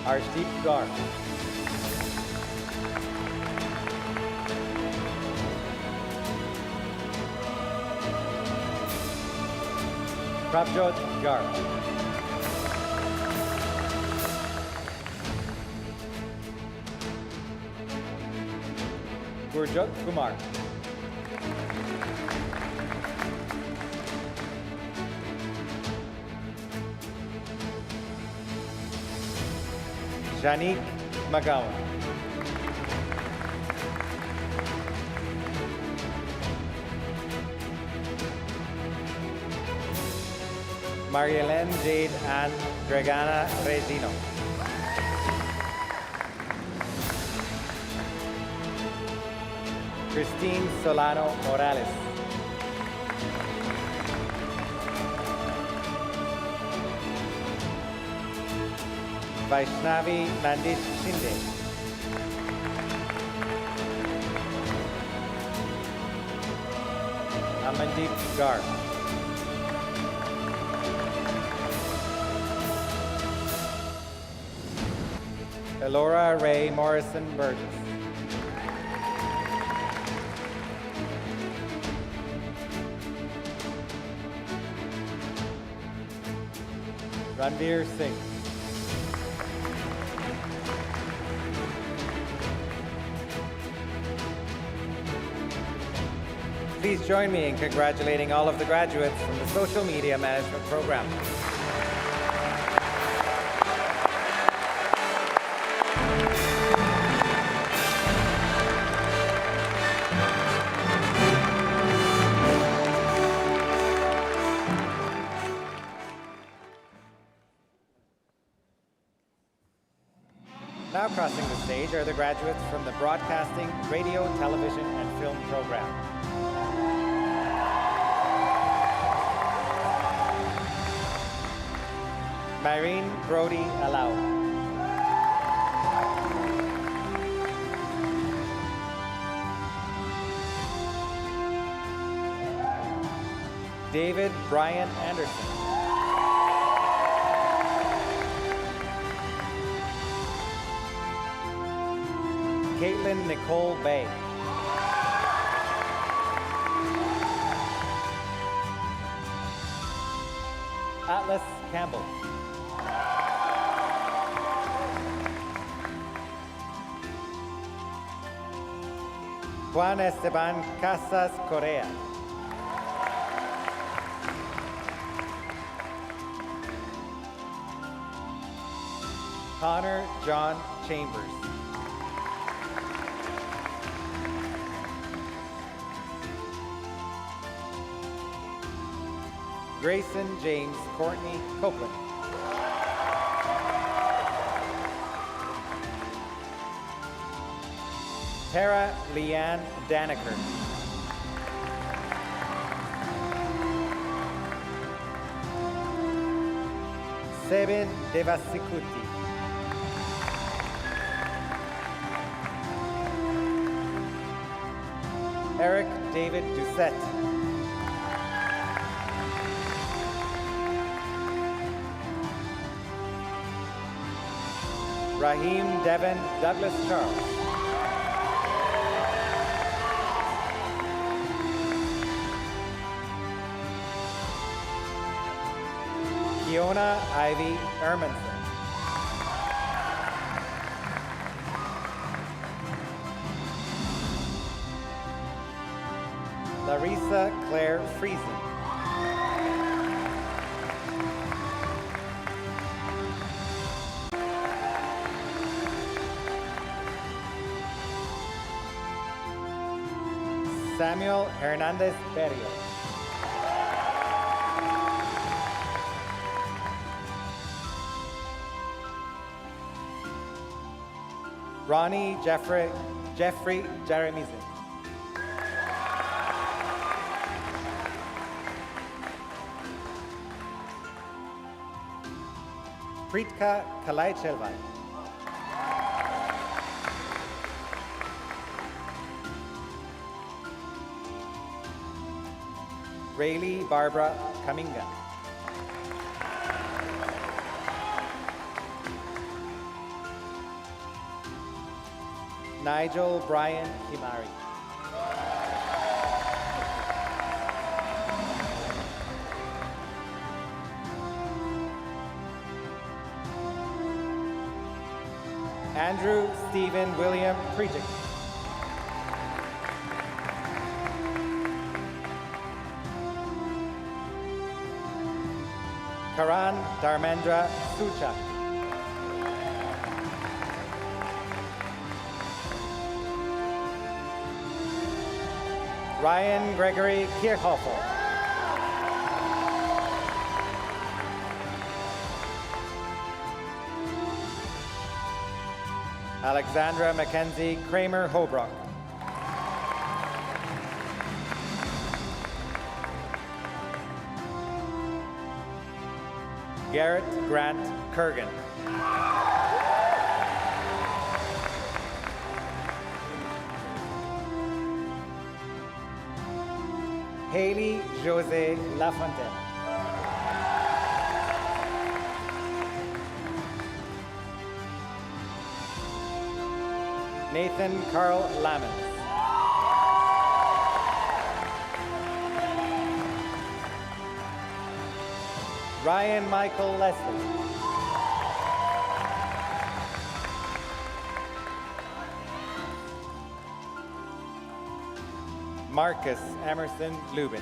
Arshdeep Gar. Prabjot Gar. Gurjot Kumar. Janique McGowan. Marielene Jade Ann Dragana Regino. Christine Solano Morales. Vaishnavi Nandish Shinde. Amandeep Gar. Elora Ray Morrison Burgess. Ranveer Singh. Please join me in congratulating all of the graduates from the Social Media Management Program. Now crossing the stage are the graduates from the Broadcasting, Radio, Television, and Film program. Myrene Brody Alau. David Brian Anderson. Caitlin Nicole Bay. Atlas Campbell. Juan Esteban Casas Correa. Connor John Chambers. Grayson James Courtney Copeland. Tara Leanne Danaker. Sebin Devasikuti. Eric David Doucette. Raheem Devin Douglas Charles. Fiona Ivy Ermanson. Larissa Claire Friesen. Samuel Hernandez Berrio. Ronnie Jeffrey Jeremisen. Pritka Kalaichevan. Rayleigh Barbara Kaminga. Nigel Brian Himari. Andrew Stephen William Prejic. Karan Dharmendra Suchak. Ryan Gregory Kirchhofer. Alexandra Mackenzie Kramer Hobrock. Garrett Grant Kurgan. Haley Jose Lafontaine. Nathan Carl Lamons. Ryan Michael Leslie. Marcus Emerson Lubin.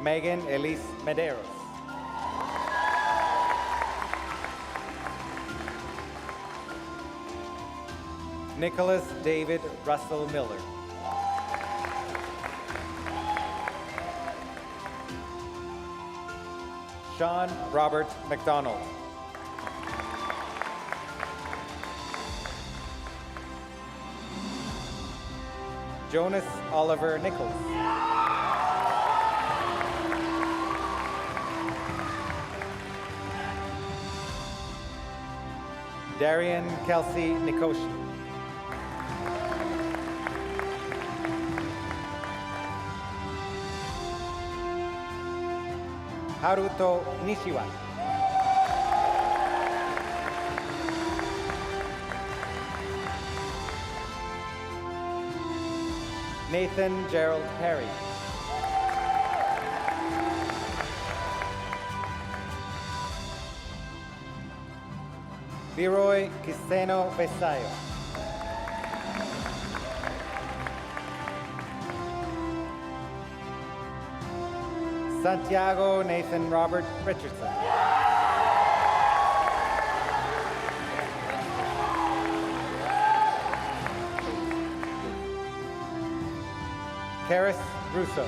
Megan Elise Medeiros. Nicholas David Russell Miller. Sean Robert McDonald. Jonas Oliver Nichols. Darian Kelsey Nikoshi. Haruto Nishiwa. Nathan Gerald Perry. Leroy Quiseno Besayo. Santiago Nathan Robert Richardson. Karis Russo.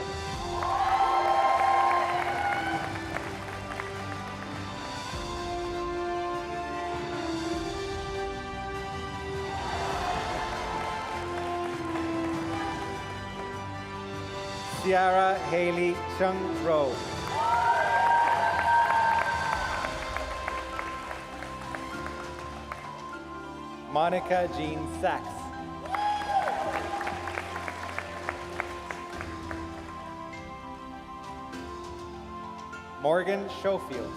Ciara Haley Chung Rowe. Monica Jean Sachs. Morgan Schofield.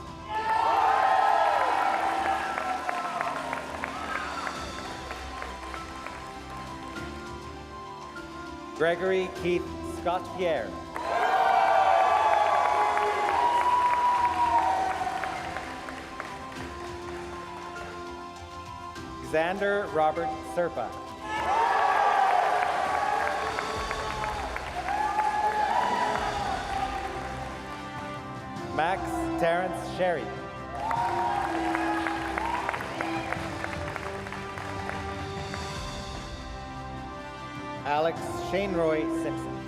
Gregory Keith Scott Pierre. Xander Robert Serpa. Max Terrence Sherry. Alex Shane Roy Simpson.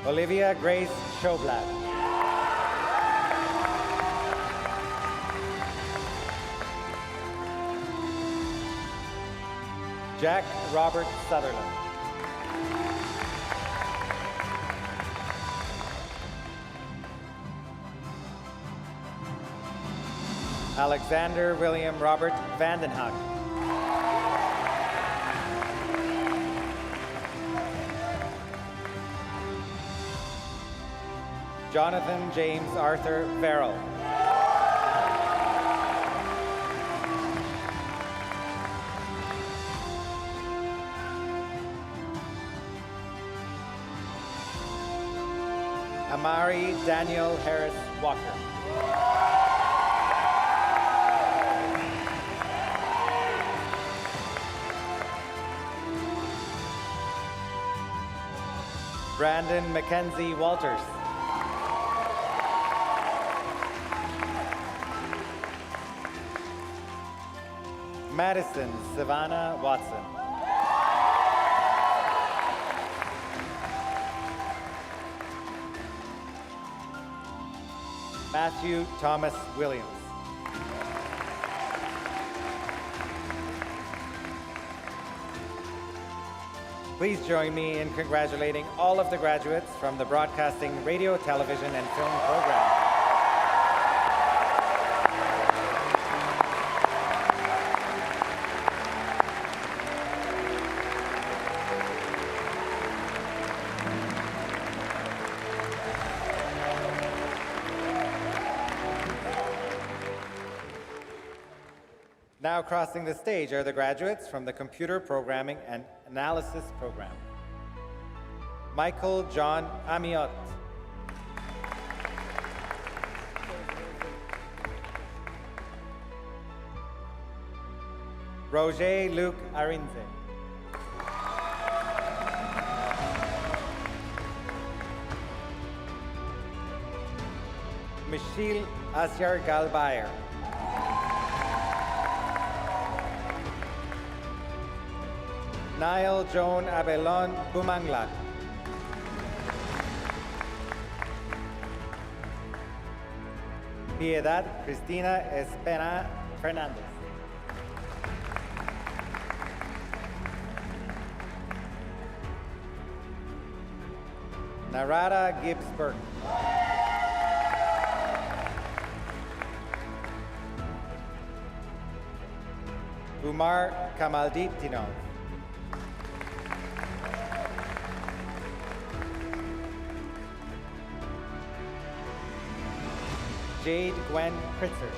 Olivia Grace Schoblat. Jack Robert Sutherland. Alexander William Robert Vandenhoek. Jonathan James Arthur Farrell. Amari Daniel Harris Walker. Brandon Mackenzie Walters. Madison Savannah Watson. Matthew Thomas Williams. Please join me in congratulating all of the graduates from the Broadcasting, Radio, Television, and Film program. Now crossing the stage are the graduates from the Computer Programming and Analysis program. Michael John Amiot. Roger Luc Arinze. Michelle Asyar Galbayer. Niall Joan Abelon Bumanglat. Piedad Cristina Espena Fernandez. Narada Gibbs-Burke. Umar Kamaldeep Tinov. Jade Gwen Pritzer.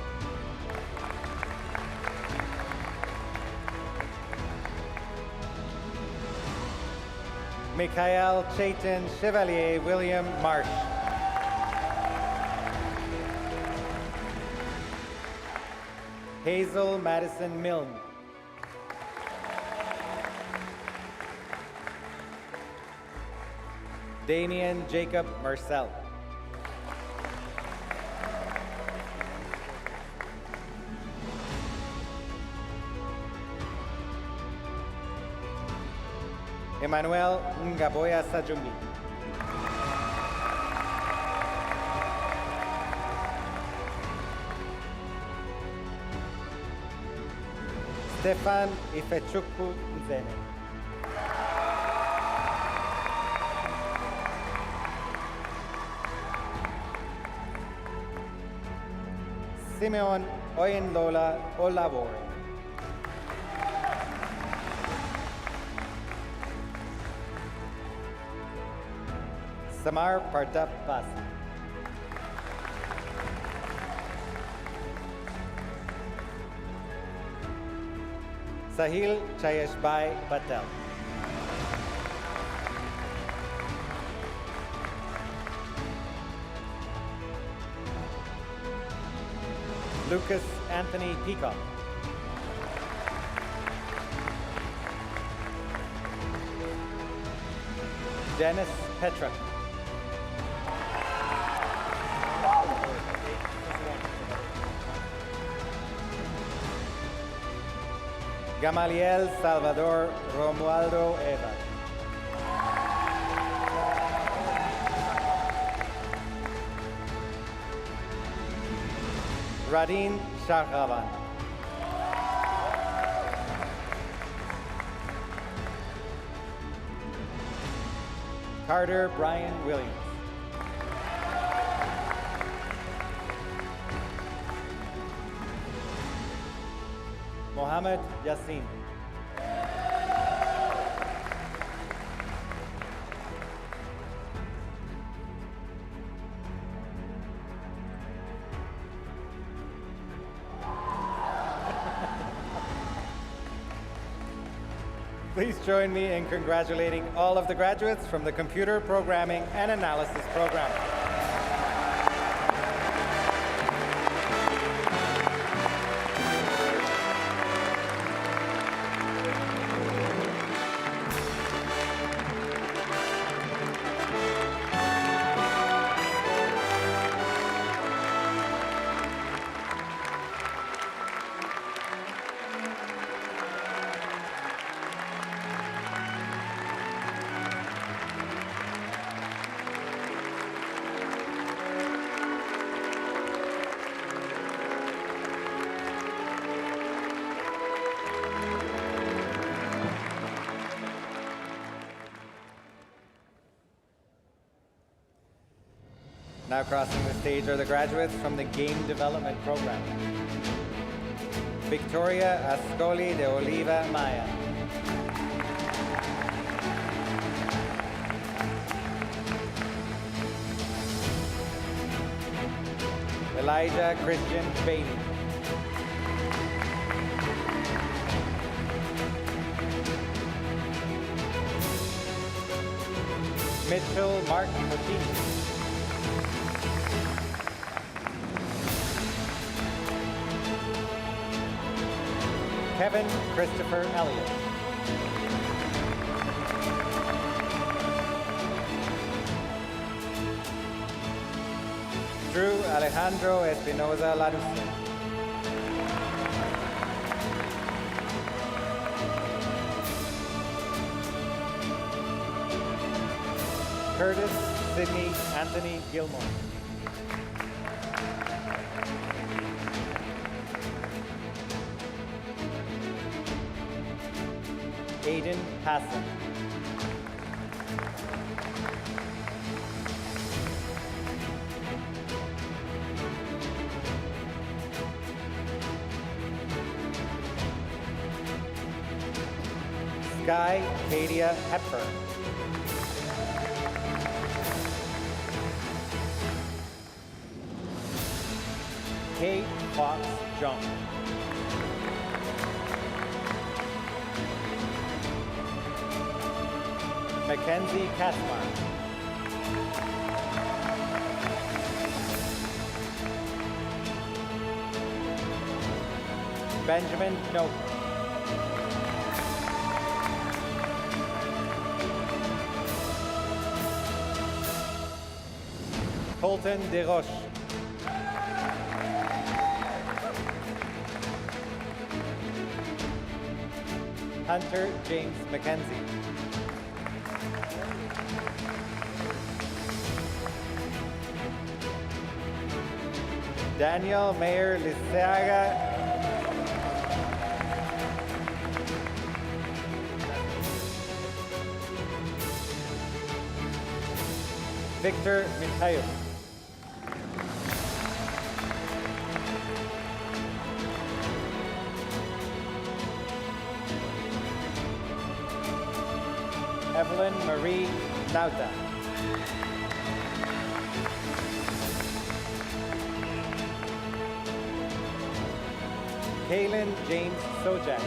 Mikhail Chaitan Chevalier William Marsh. Hazel Madison Milne. Damian Jacob Marcel. Emmanuel Ngaboya Sajumbi. Stefan Ifechukwu Nzene. Simeon Oyenlola Olabore. Samar Partap Basi. Sahil Chayeshbai Patel. Lucas Anthony Peacock. Dennis Petra. Gamaliel Salvador Romualdo Eva. Radin Shahraban. Carter Brian Williams. Mohammed Yassin. Please join me in congratulating all of the graduates from the Computer Programming and Analysis program. Now crossing the stage are the graduates from the Game Development Program. Victoria Ascoli de Oliva Maya. Elijah Christian Bailey. Mitchell Mark Martini. Kevin Christopher Elliott. Drew Alejandro Espinoza Larusso. Curtis Sidney Anthony Gilmore. Aiden Hassan. Sky Kadia Hepburn. Kate Fox Jones. Mackenzie Kasmar. Benjamin Nope. Colton DeRoche. Hunter James McKenzie. Daniel Mayer Liceaga. Victor Mikhail. Evelyn Marie Nauta. Kaylin James Sojak.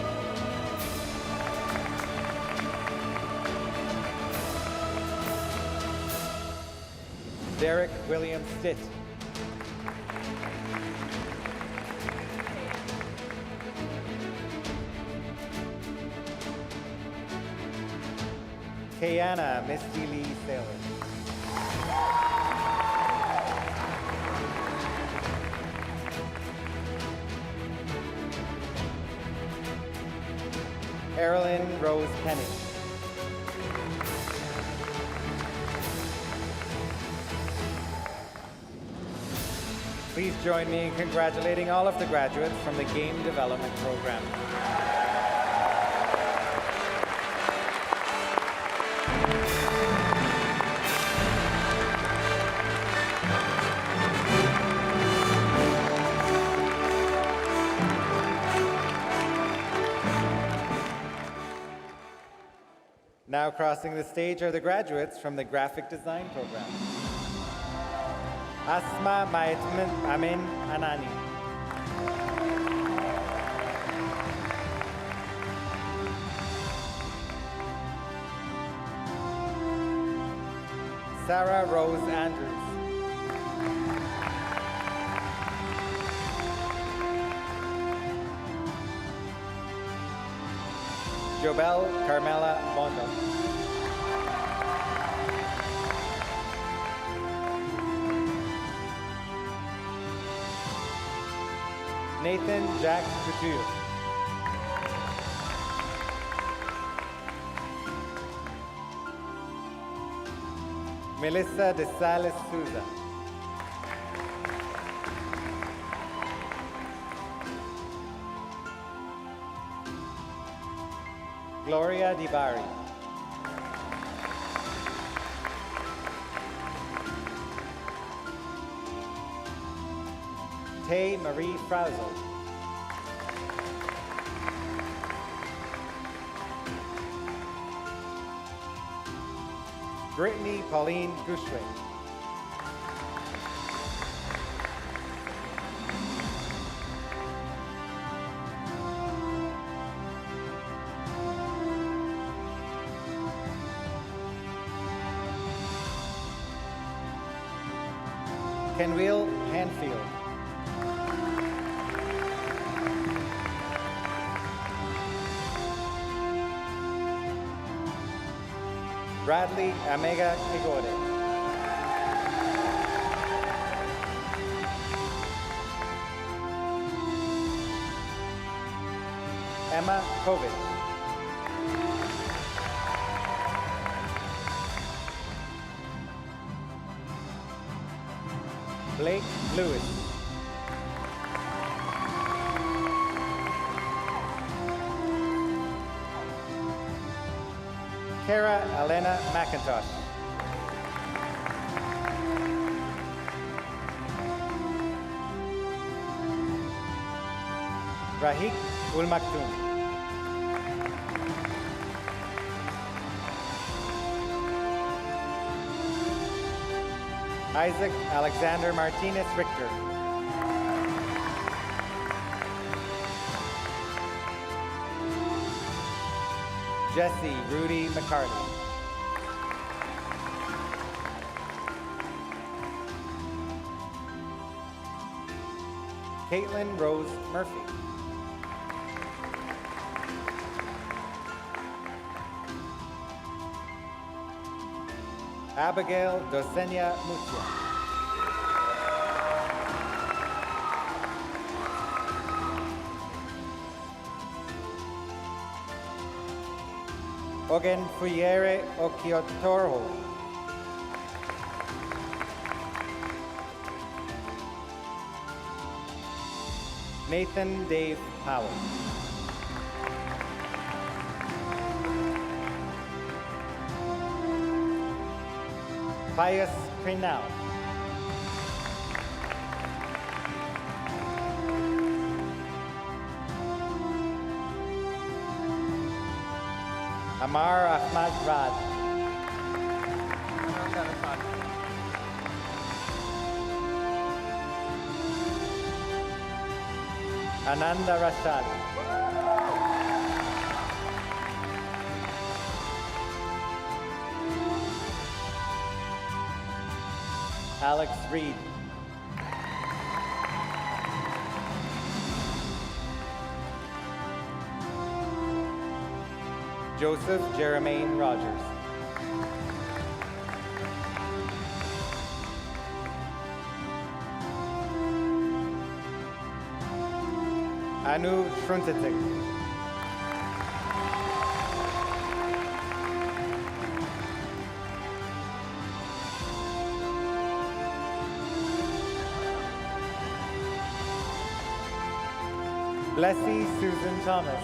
Derek William Stitt. Kayana Misty Lee Sailor. Erilyn Rose Penny. Please join me in congratulating all of the graduates from the Game Development Program. Now crossing the stage are the graduates from the Graphic Design Program. Asma Maitman Amin Anani. Sarah Rose Andrews. Jobel Carmela Mondo. Nathan Jack Couture. Melissa De Sales Souza. Gloria Di Bari. Tay Marie Frausel. Brittany Pauline Gushwick. Kenwill Hanfield. Bradley Amega Kigode. Emma Kovic. Blake Lewis. Kara Elena McIntosh. Rahik Ulmaktoum. Isaac Alexander Martinez Richter. Jesse Rudy McCarty. Caitlin Rose Murphy. Abigail Dosenia Mutia. Ogen Fuyere Okiotoro. Nathan Dave Powell. Pius Crinal. Amar Ahmad Rad. Ananda Rashad. Alex Reed. Joseph Jermaine Rogers. Anu Shruntatik. Blessy Susan Thomas.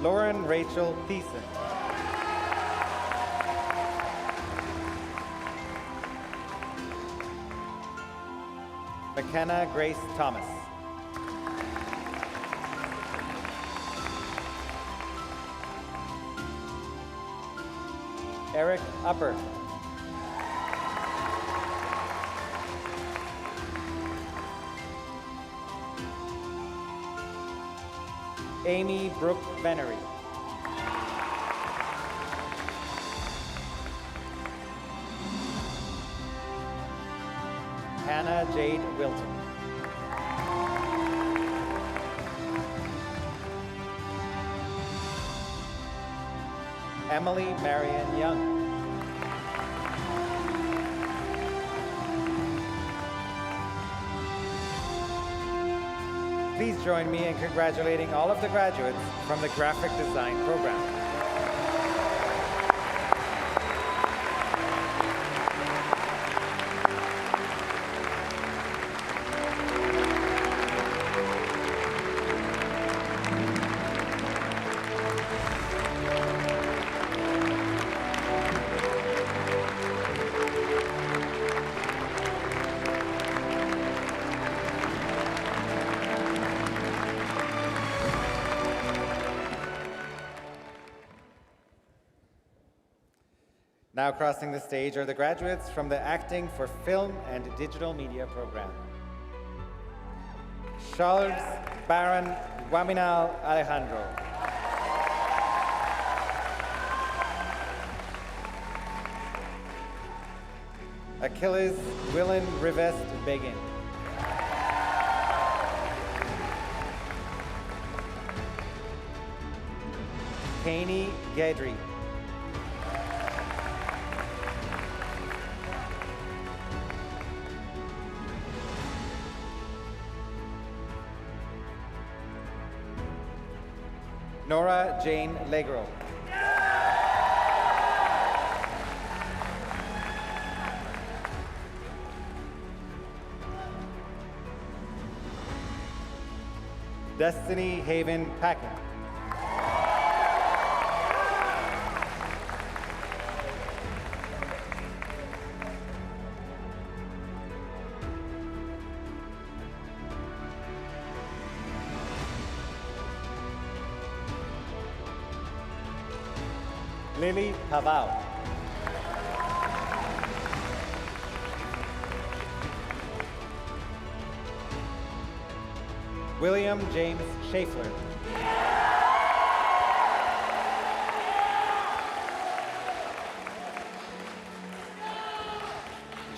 Lauren Rachel Thiessen. McKenna Grace Thomas. Eric Upper. Amy Brooke Venery. Hannah Jade Wilton. Emily Marion Young. Please join me in congratulating all of the graduates from the graphic design program. Now crossing the stage are the graduates from the Acting for Film and Digital Media program. Charles Baron Guaminal Alejandro. Achilles Willen Rivest Begin. Kaney Gedry. Nora Jane Legro. Destiny Haven Packen. Lily Pavao. William James Schaeffler.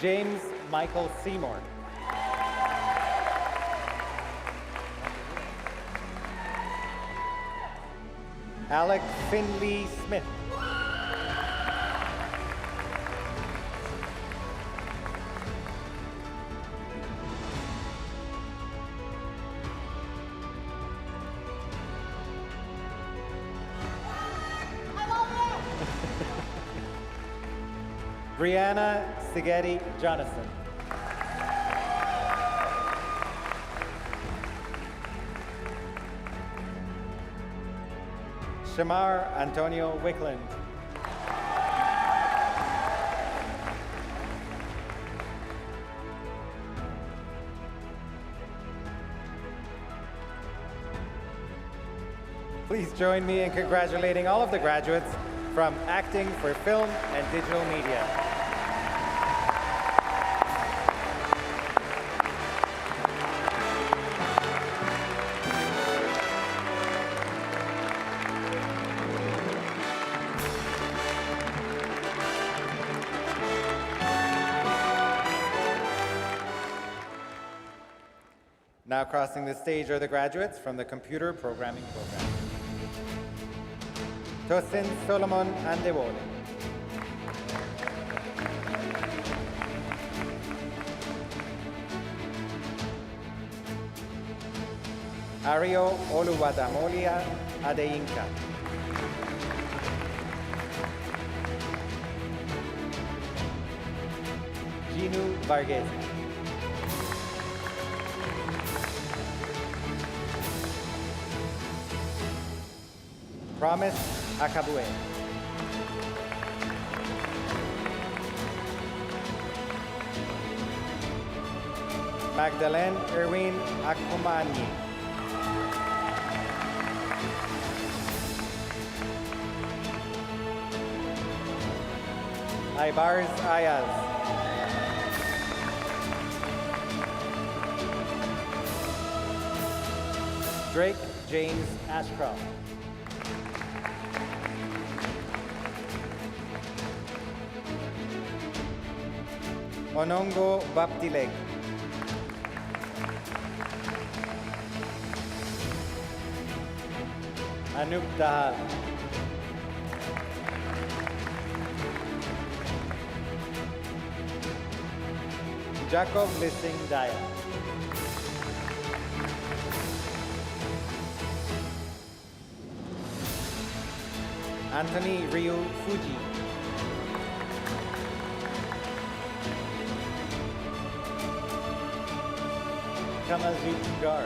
James Michael Seymour. Alec Finley Smith. Brianna Sigeti Jonathan. Shamar Antonio Wickland. Please join me in congratulating all of the graduates from Acting for Film and Digital Media. Now crossing the stage are the graduates from the Computer Programming Program. Tosin Solomon Andewole. Ario Oluwadamolia Adeyinka. Ginu Varghese. Promise Akabue. Magdalene Erwin Akumani. Ibars Ayaz. Drake James Ashcroft. Onongo Baptileg. Anup Dahal. Jacob Lissing Daya. Anthony Ryu Fuji. Kamaljeet Gar.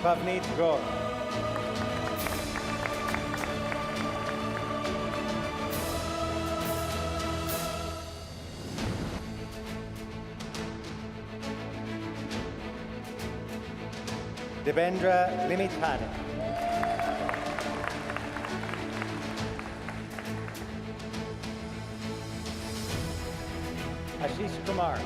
Pavneet Gaur. Devendra Limitane. Ashish Kumar.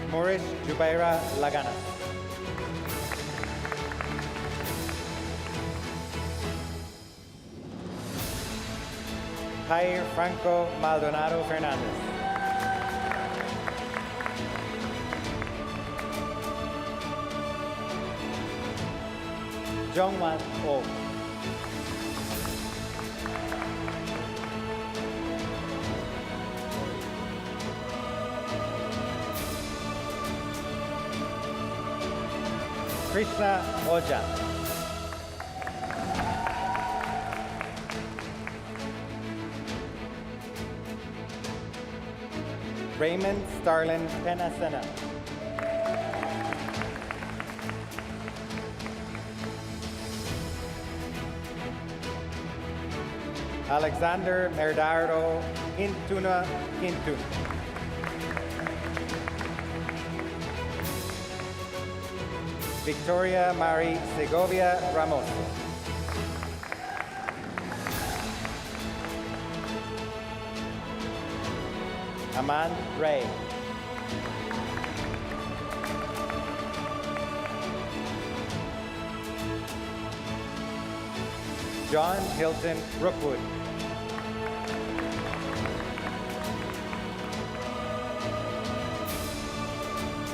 Morish Jubaira Lagana. Jair Franco Maldonado Fernandez. Jongwan Oh. Krishna Oja. Raymond Starlin Penasena. Alexander Merdardo Quintuna Quintun. Victoria Marie Segovia Ramos. Amand Ray. John Hilton Rookwood.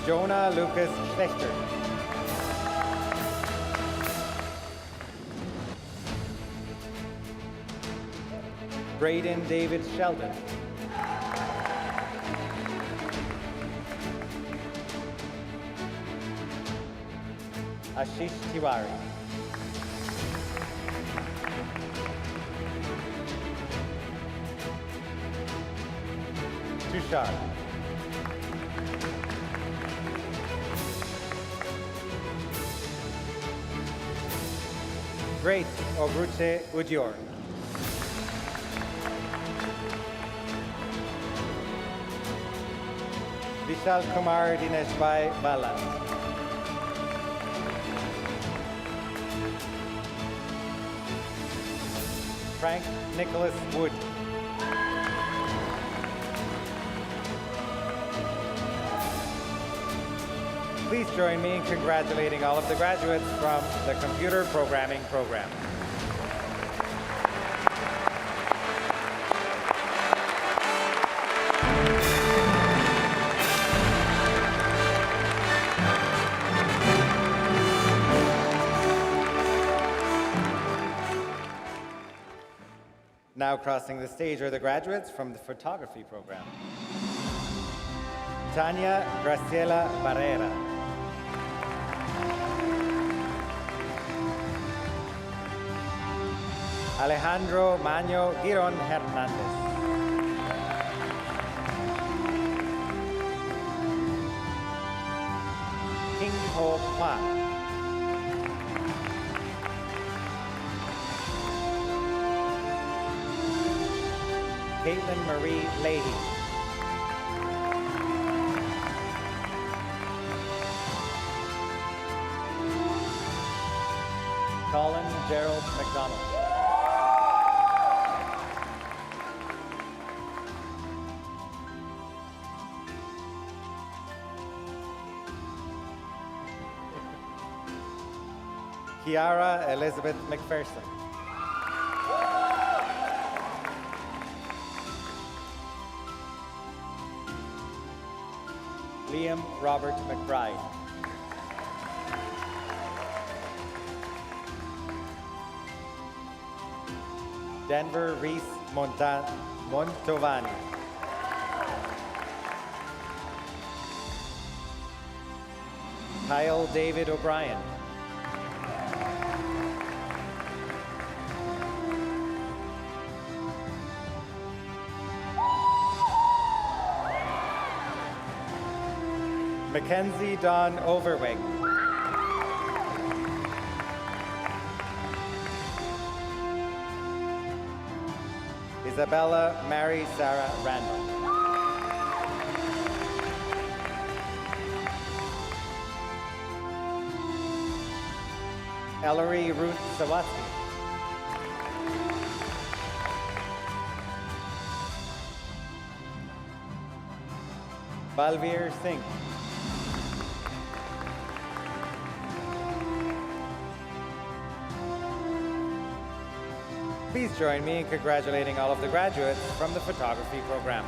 Jonah Lucas Schlechter. Braden David Sheldon. Ashish Tiwari. Tushar. Great Ogruche Udior. Vishal Kumar Dineshbhai Balan. Frank Nicholas Wood. Please join me in congratulating all of the graduates from the Computer Programming Program. Now crossing the stage are the graduates from the Photography Program. Tanya Graciela Barrera. Alejandro Maño Giron Hernandez. King Ho Hua. Caitlin Marie Leahy. Colin Gerald McDonald. Kiara Elizabeth McPherson. Liam Robert McBride. Denver Reese Montovani. Kyle David O'Brien. Mackenzie Dawn Overweg. Isabella Mary Sarah Randall. Ellery Ruth Sawatsky. Balveer Singh. Please join me in congratulating all of the graduates from the photography program.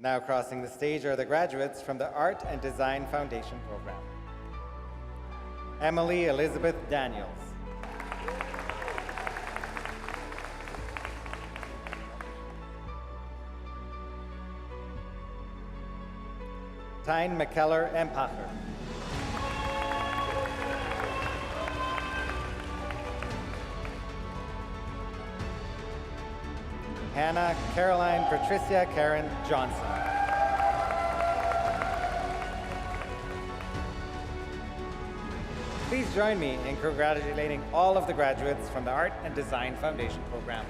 Now crossing the stage are the graduates from the Art and Design Foundation program. Emily Elizabeth Daniels. Tyne McKellar Empacher. Hannah Caroline Patricia Karen Johnson. Please join me in congratulating all of the graduates from the Art and Design Foundation program.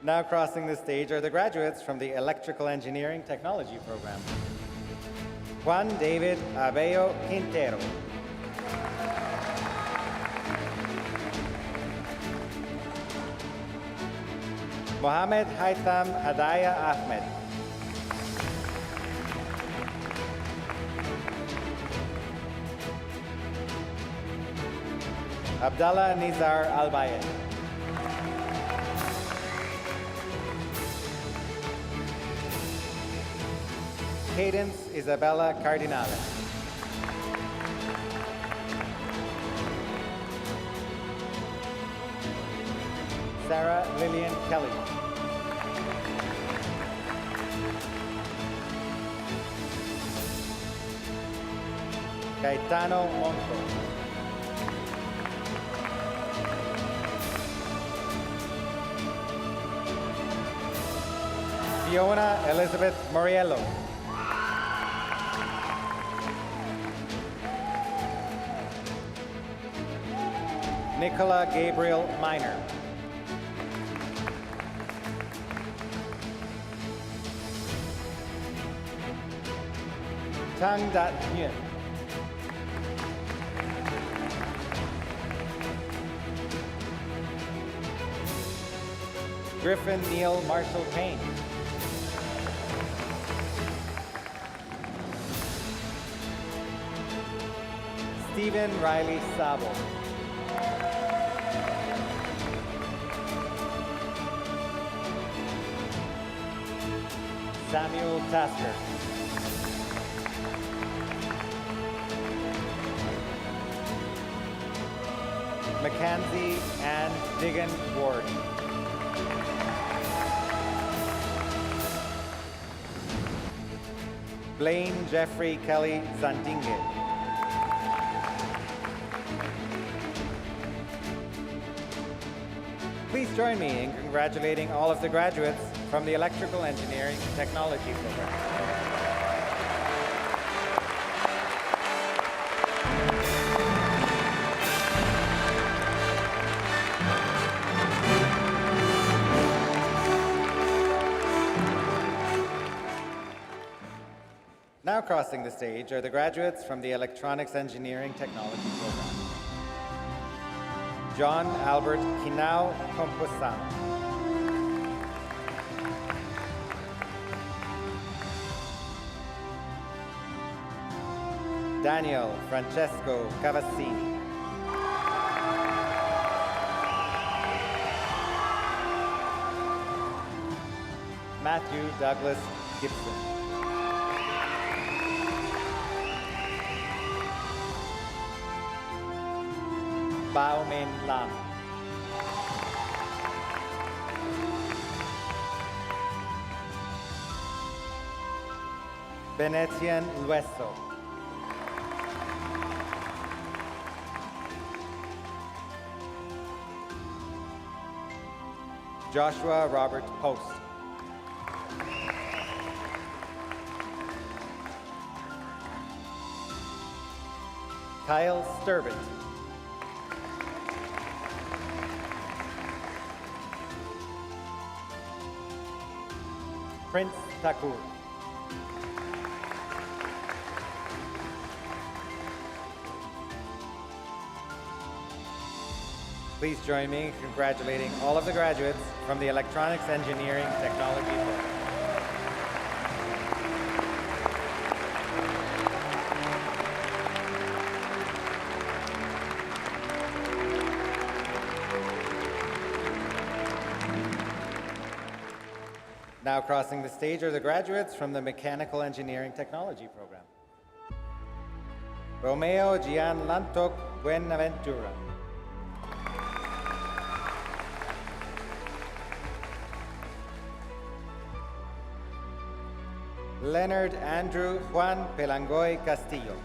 Now crossing the stage are the graduates from the Electrical Engineering Technology program. Juan David Abello Quintero. Mohamed Haitham Hadaya Ahmed. Abdallah Nizar Al-Bayed. Cadence Isabella Cardinale. Sarah Lillian Kelly. Gaetano Monco. Fiona Elizabeth Moriello. Nicola Gabriel Miner. Tang Dat Nguyen. Griffin Neil Marshall Payne. Stephen Riley Sabo. Samuel Tasker. Mackenzie Ann Digan Ward. Blaine Jeffrey Kelly Zandingue. Please join me in congratulating all of the graduates from the Electrical Engineering Technology program. Now crossing the stage are the graduates from the Electronics Engineering Technology program. John Albert Kinao Composano. Daniel Francesco Cavassini. Matthew Douglas Gibson. Bao Min Lam. Benetian Lueso. Joshua Robert Post. Kyle Sturbit. Prince Thakur. Please join me in congratulating all of the graduates from the Electronics Engineering Technology program. Now crossing the stage are the graduates from the Mechanical Engineering Technology program. Romeo Gianlantok Buenaventura. Leonard Andrew Juan Pelangoy Castillo.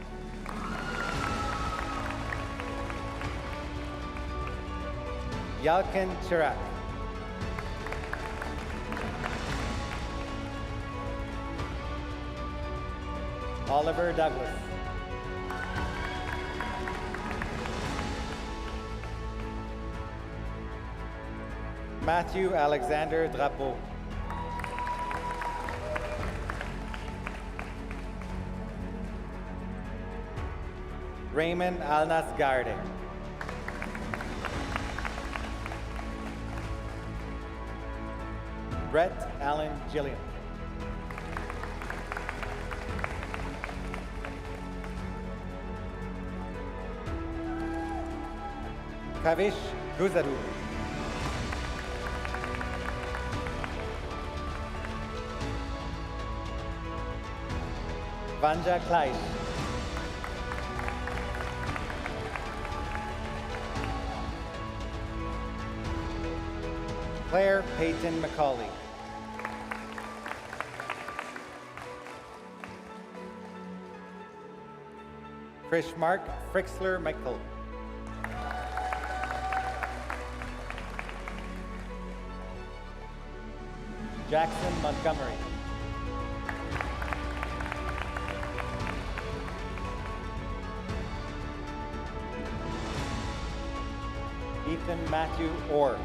Yalkin Chirac. Oliver Douglas. Matthew Alexander Drapeau. Raymond Alnas Garde. Brett Allen Gillian. Kavish Guzaru. Vanja Kleisch. Claire Peyton McCauley. Krish Mark Frixler Michael. Jackson Montgomery. Ethan Matthew Orr.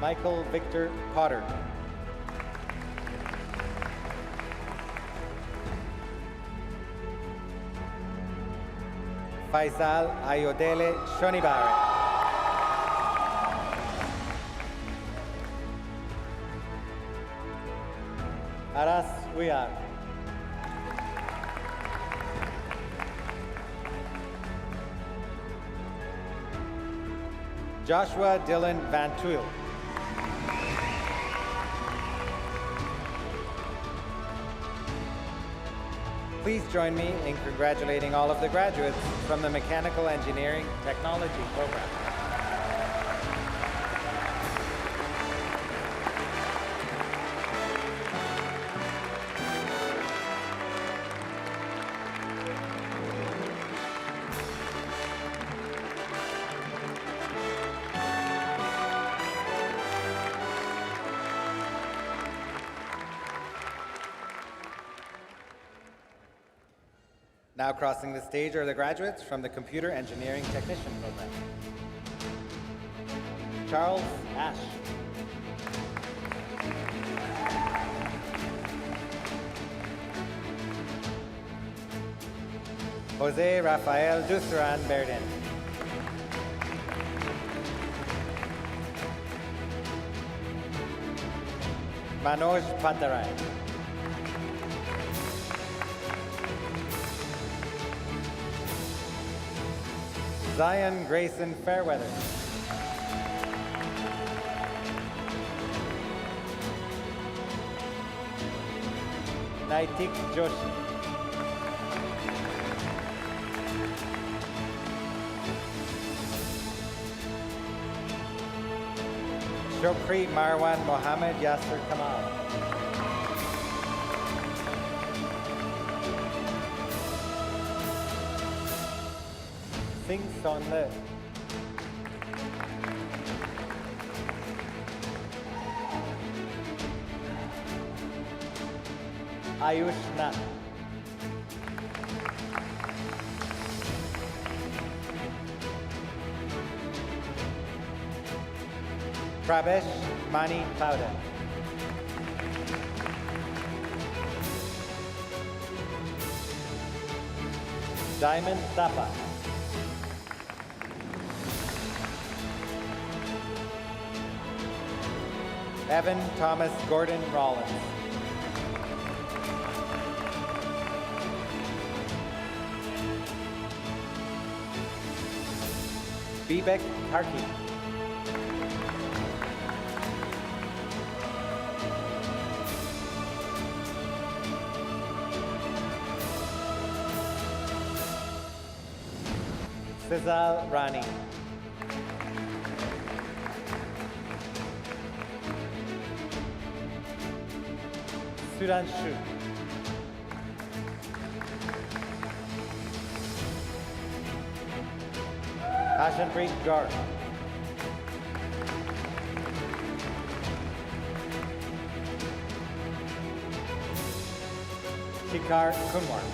Michael Victor Potter. Faisal Ayodele Shonibare. Aras Uyar. Joshua Dylan Van Tuyl. Please join me in congratulating all of the graduates from the Mechanical Engineering Technology program. Now crossing the stage are the graduates from the Computer Engineering Technician program. Charles Ash. Jose Rafael Dusran Berdin. Manoj Pandarai. Zion Grayson Fairweather. Naitik Joshi. Shokri Marwan Mohammed Yasser Kamal. Sing Son Le. Ayush Nath. Prabesh Mani Powden. Diamond Thapa. Evan Thomas Gordon Rollins. Vivek Harki. Sizal Rani. Sudhanshu. Ashanpreet Gar. Shikar Kumar.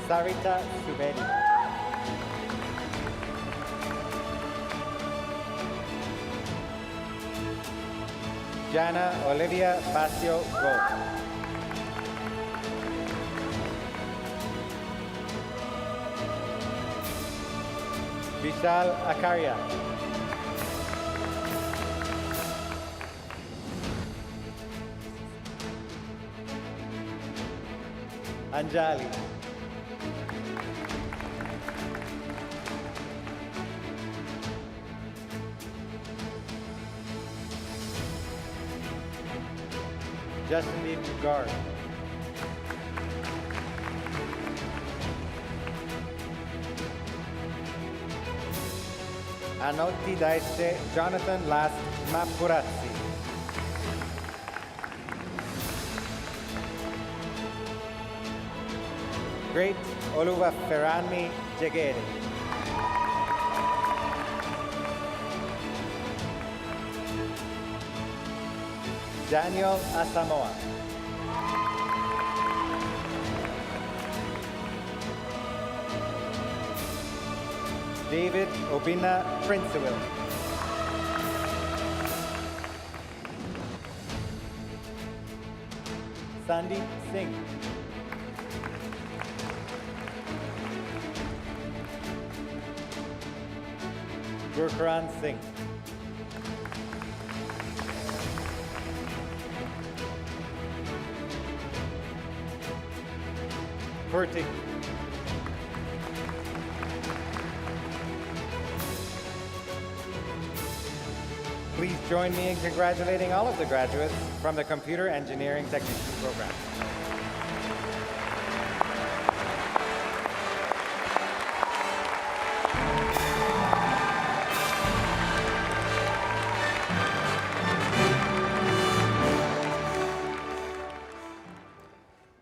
Sarita Subedi. Jana Olivia Basio Gold. Vishal Akaria. Anjali. Justin Guard. Anoti Daiste Jonathan Last Mapurazzi. Great Oluwa Ferranmi Jegere. Daniel Asamoah. David Obina Princeville. Sandy Singh. Gurkaran Singh. Kurtik. Please join me in congratulating all of the graduates from the Computer Engineering Technician program.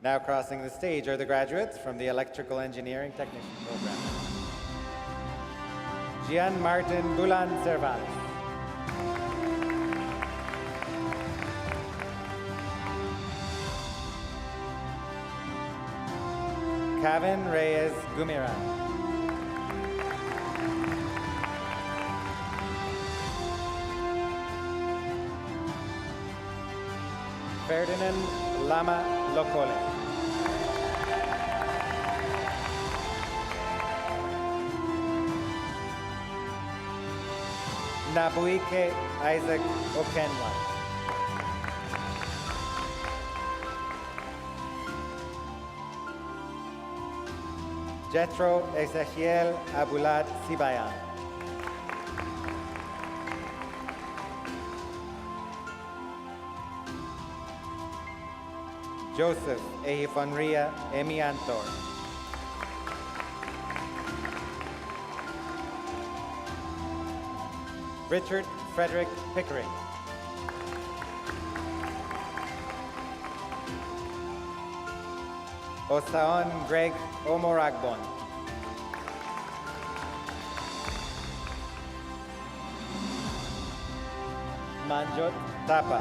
Now crossing the stage are the graduates from the Electrical Engineering Technician program. Gian Martin Bulan Cervantes. Kevin Reyes Gumiran. Ferdinand Lama Lokole. Nabuike Isaac Okenwa. Jetro Ezequiel Abulad Sibayan. Joseph Ehifonria Emiantor. Richard Frederick Pickering. Osaon Greg Omoragbon. Amanjot Tapa.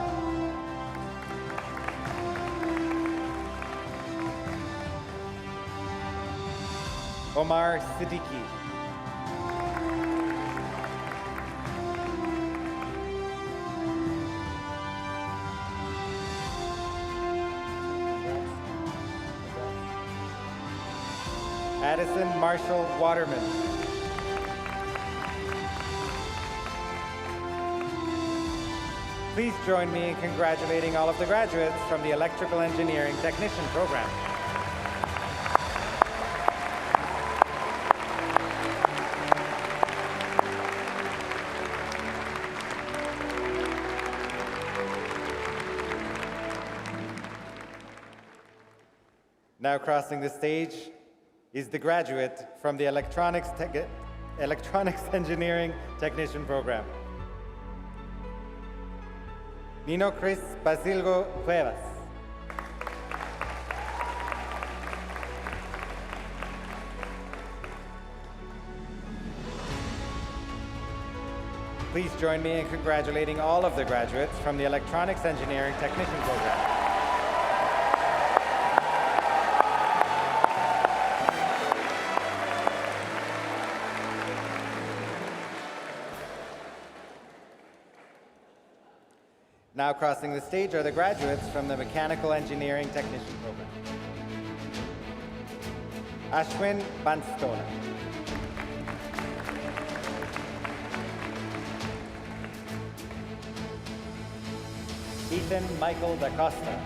Omar Siddiqui. Addison Marshall Waterman. Please join me in congratulating all of the graduates from the Electrical Engineering Technician program. Now crossing the stage is the graduate from the Electronics Engineering Technician program. Nino Chris Basilgo Cuevas. Please join me in congratulating all of the graduates from the Electronics Engineering Technician program. Now crossing the stage are the graduates from the Mechanical Engineering Technician program. Ashwin Banstola. Ethan Michael Da Costa.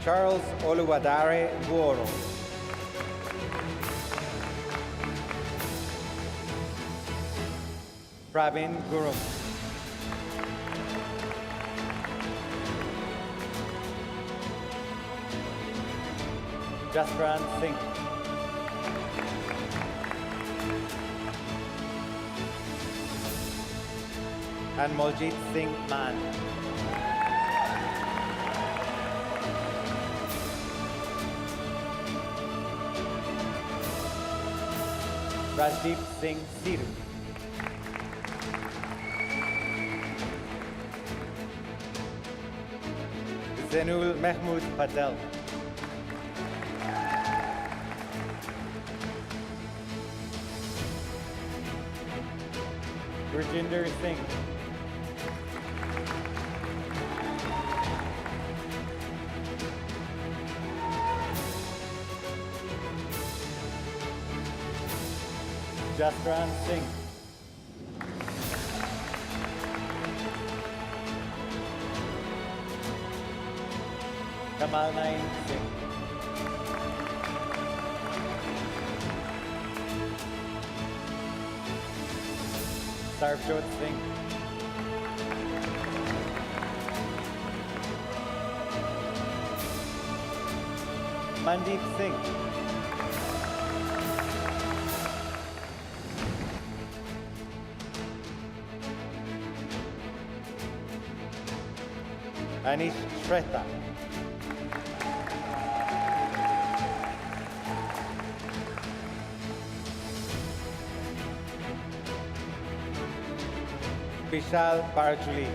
Charles Oluwadare Buoro. Pravin Gurum. Jasparan Singh. And Moljit Singh Man. Rajdeep Singh Sidhu. Zenul Mahmood Patel. Rajinder Singh. Jasparan Singh. Kamal Nain Singh. Sarvjot Singh. Mandeep Singh. Anish Shrestha. Vishal Barjuli.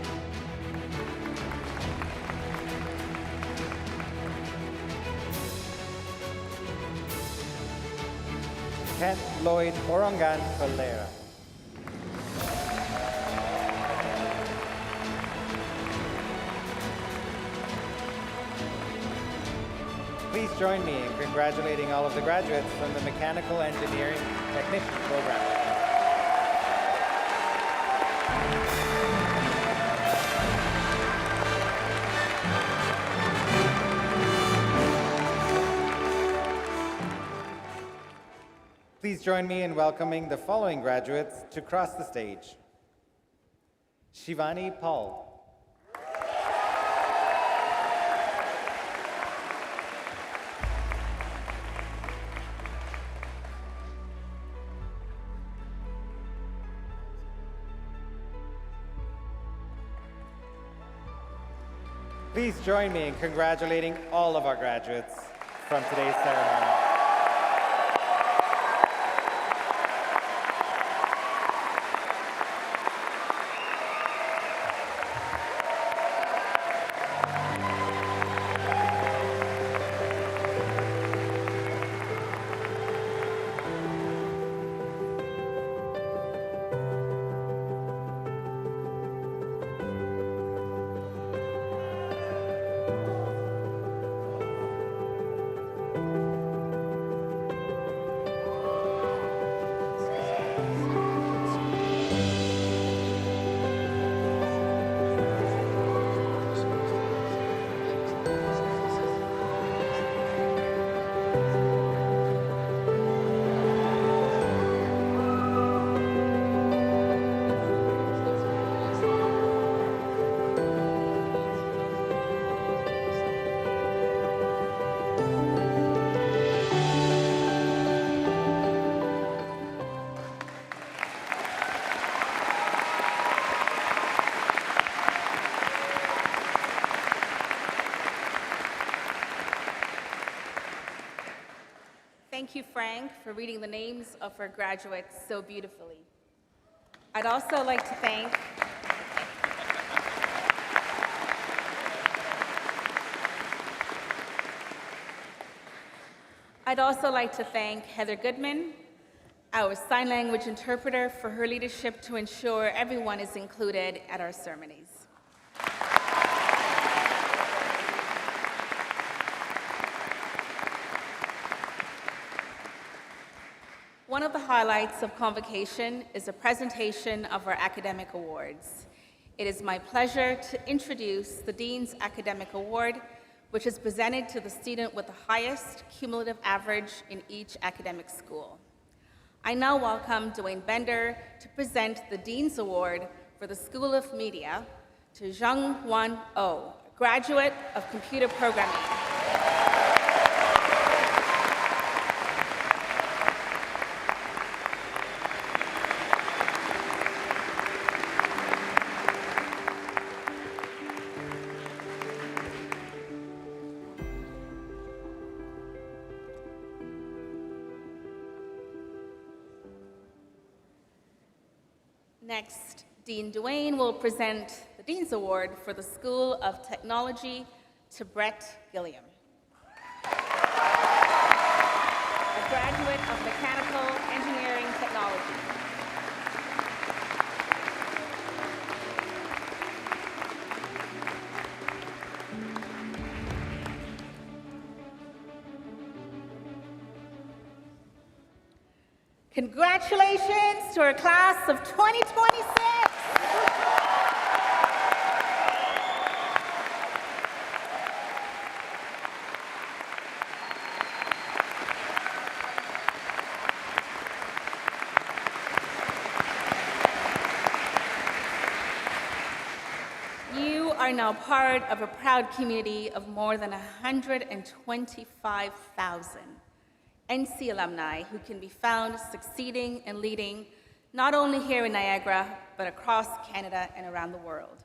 Kent Lloyd Orongan Colera. Please join me in congratulating all of the graduates from the Mechanical Engineering Technician program. Please join me in welcoming the following graduates to cross the stage. Shivani Paul. Please join me in congratulating all of our graduates from today's ceremony. Thank you, Frank, for reading the names of our graduates so beautifully. I'd also like to thank Heather Goodman, our sign language interpreter, for her leadership to ensure everyone is included at our ceremonies. One of the highlights of Convocation is a presentation of our academic awards. It is my pleasure to introduce the Dean's Academic Award, which is presented to the student with the highest cumulative average in each academic school. I now welcome Dwayne Bender to present the Dean's Award for the School of Media to Zhang Wan Oh, graduate of computer programming. Next, Dean Dwayne will present the Dean's Award for the School of Technology to Brett Gilliam, a graduate of Mechanical Engineering Technology. Congratulations to our class of 2026. You are now part of a proud community of more than 125,000 NC alumni who can be found succeeding and leading not only here in Niagara, but across Canada and around the world.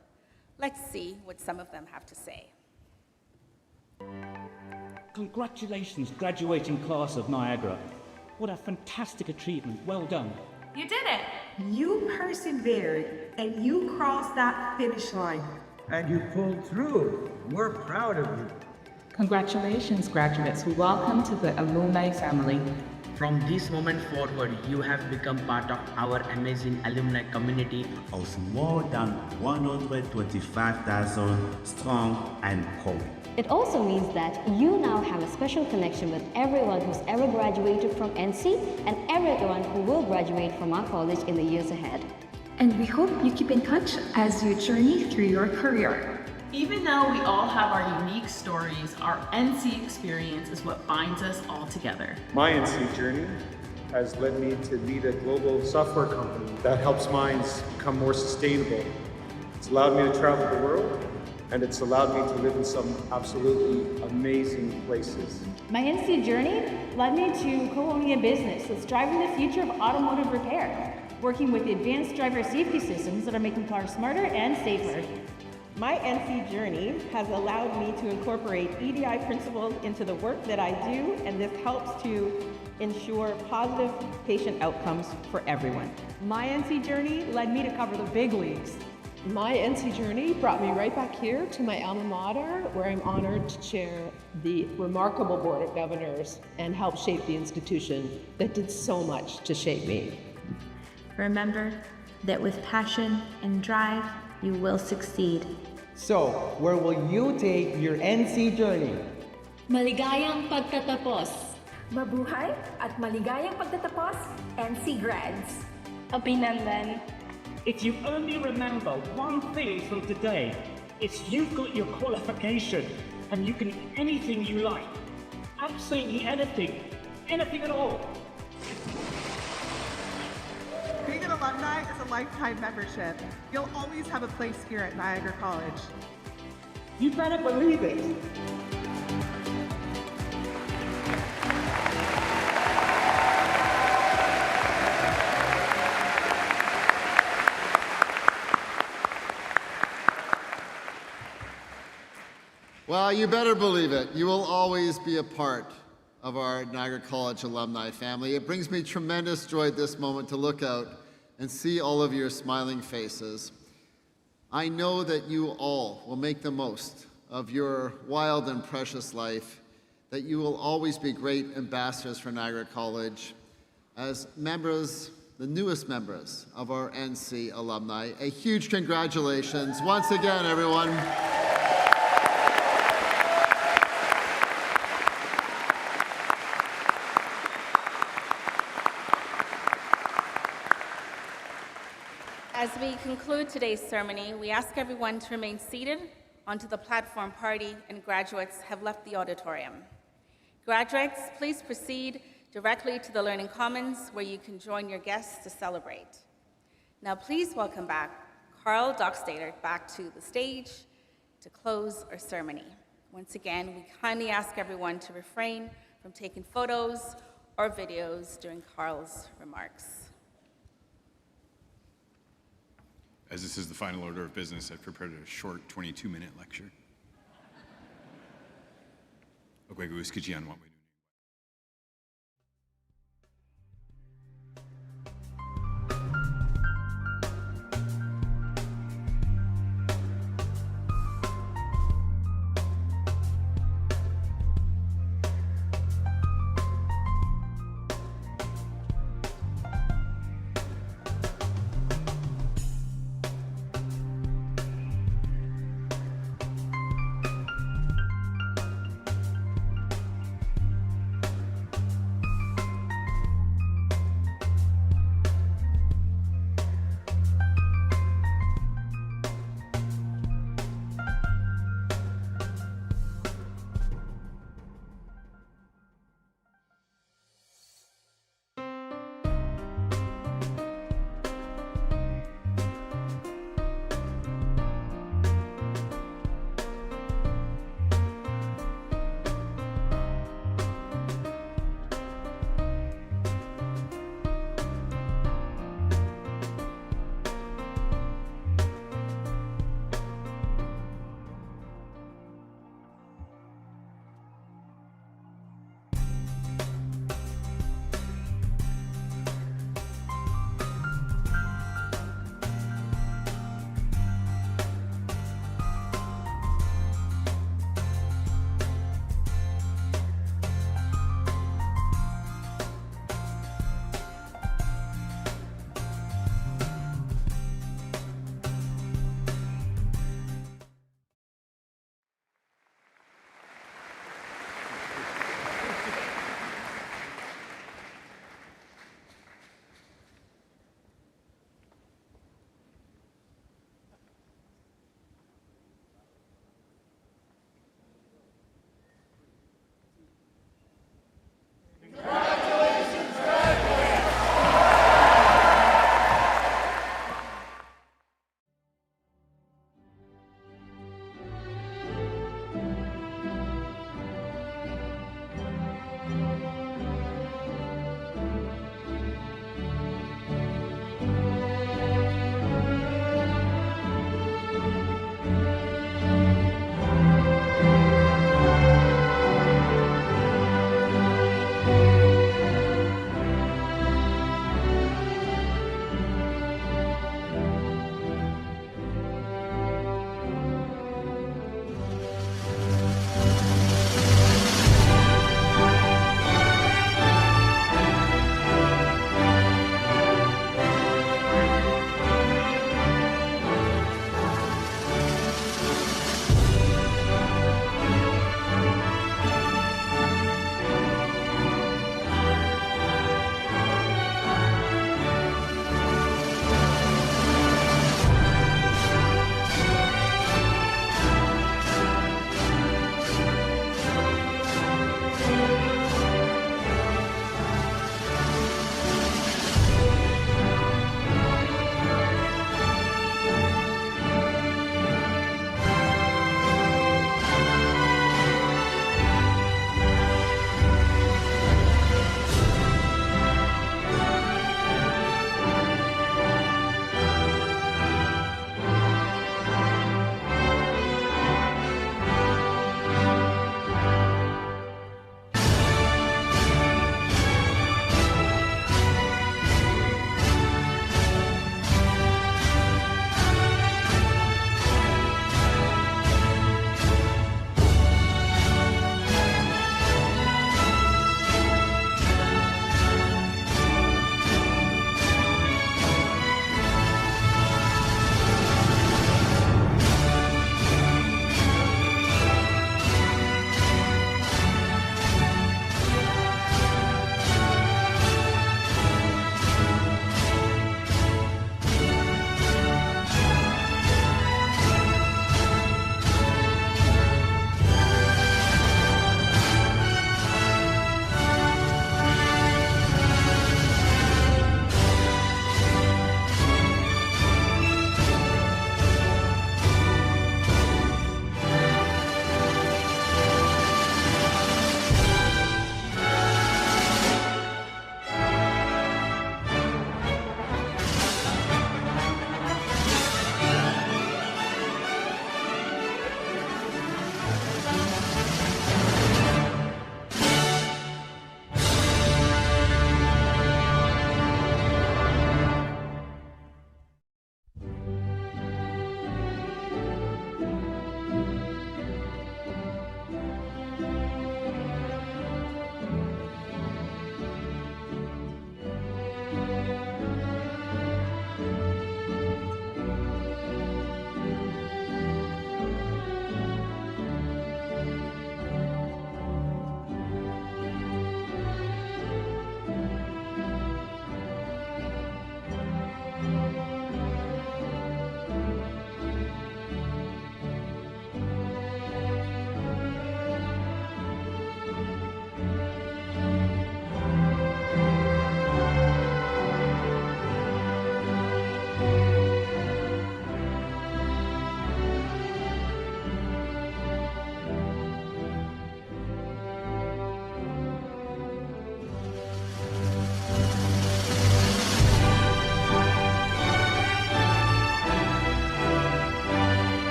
Let's see what some of them have to say. Congratulations, graduating class of Niagara. What a fantastic achievement. Well done. You did it. You persevered and you crossed that finish line. And you pulled through. We're proud of you. Congratulations, graduates. Welcome to the Alumni Family. From this moment forward, you have become part of our amazing alumni community of more than 125,000 strong and cool. It also means that you now have a special connection with everyone who's ever graduated from NC and everyone who will graduate from our college in the years ahead. And we hope you keep in touch as you journey through your career. Even though we all have our unique stories, our NC experience is what binds us all together. My NC journey has led me to lead a global software company that helps mines become more sustainable. It's allowed me to travel the world, and it's allowed me to live in some absolutely amazing places. My NC journey led me to co-owning a business that's driving the future of automotive repair, working with the advanced driver safety systems that are making cars smarter and safer. My NC journey has allowed me to incorporate EDI principles into the work that I do, and this helps to ensure positive patient outcomes for everyone. My NC journey led me to cover the big leagues. My NC journey brought me right back here to my alma mater, where I'm honored to chair the remarkable Board of Governors and help shape the institution that did so much to shape me. Remember that with passion and drive, you will succeed. So, where will you take your NC journey? Maligayang pagtatapos. Mabuhay at maligayang pagtatapos, NC grads. Abinandan. If you only remember one thing from today, it's you've got your qualification and you can eat anything you like. Absolutely anything. Anything at all. Being an alumni is a lifetime membership. You'll always have a place here at Niagara College. You better believe it. Well, you better believe it. You will always be a part of our Niagara College alumni family. It brings me tremendous joy at this moment to look out and see all of your smiling faces. I know that you all will make the most of your wild and precious life, that you will always be great ambassadors for Niagara College as members, the newest members of our NC alumni. A huge congratulations once again, everyone. As we conclude today's ceremony, we ask everyone to remain seated onto the platform party and graduates have left the auditorium. Graduates, please proceed directly to the Learning Commons where you can join your guests to celebrate. Now please welcome back Carl Dockstader back to the stage to close our ceremony. Once again, we kindly ask everyone to refrain from taking photos or videos during Carl's remarks. As this is the final order of business, I've prepared a short 22-minute lecture.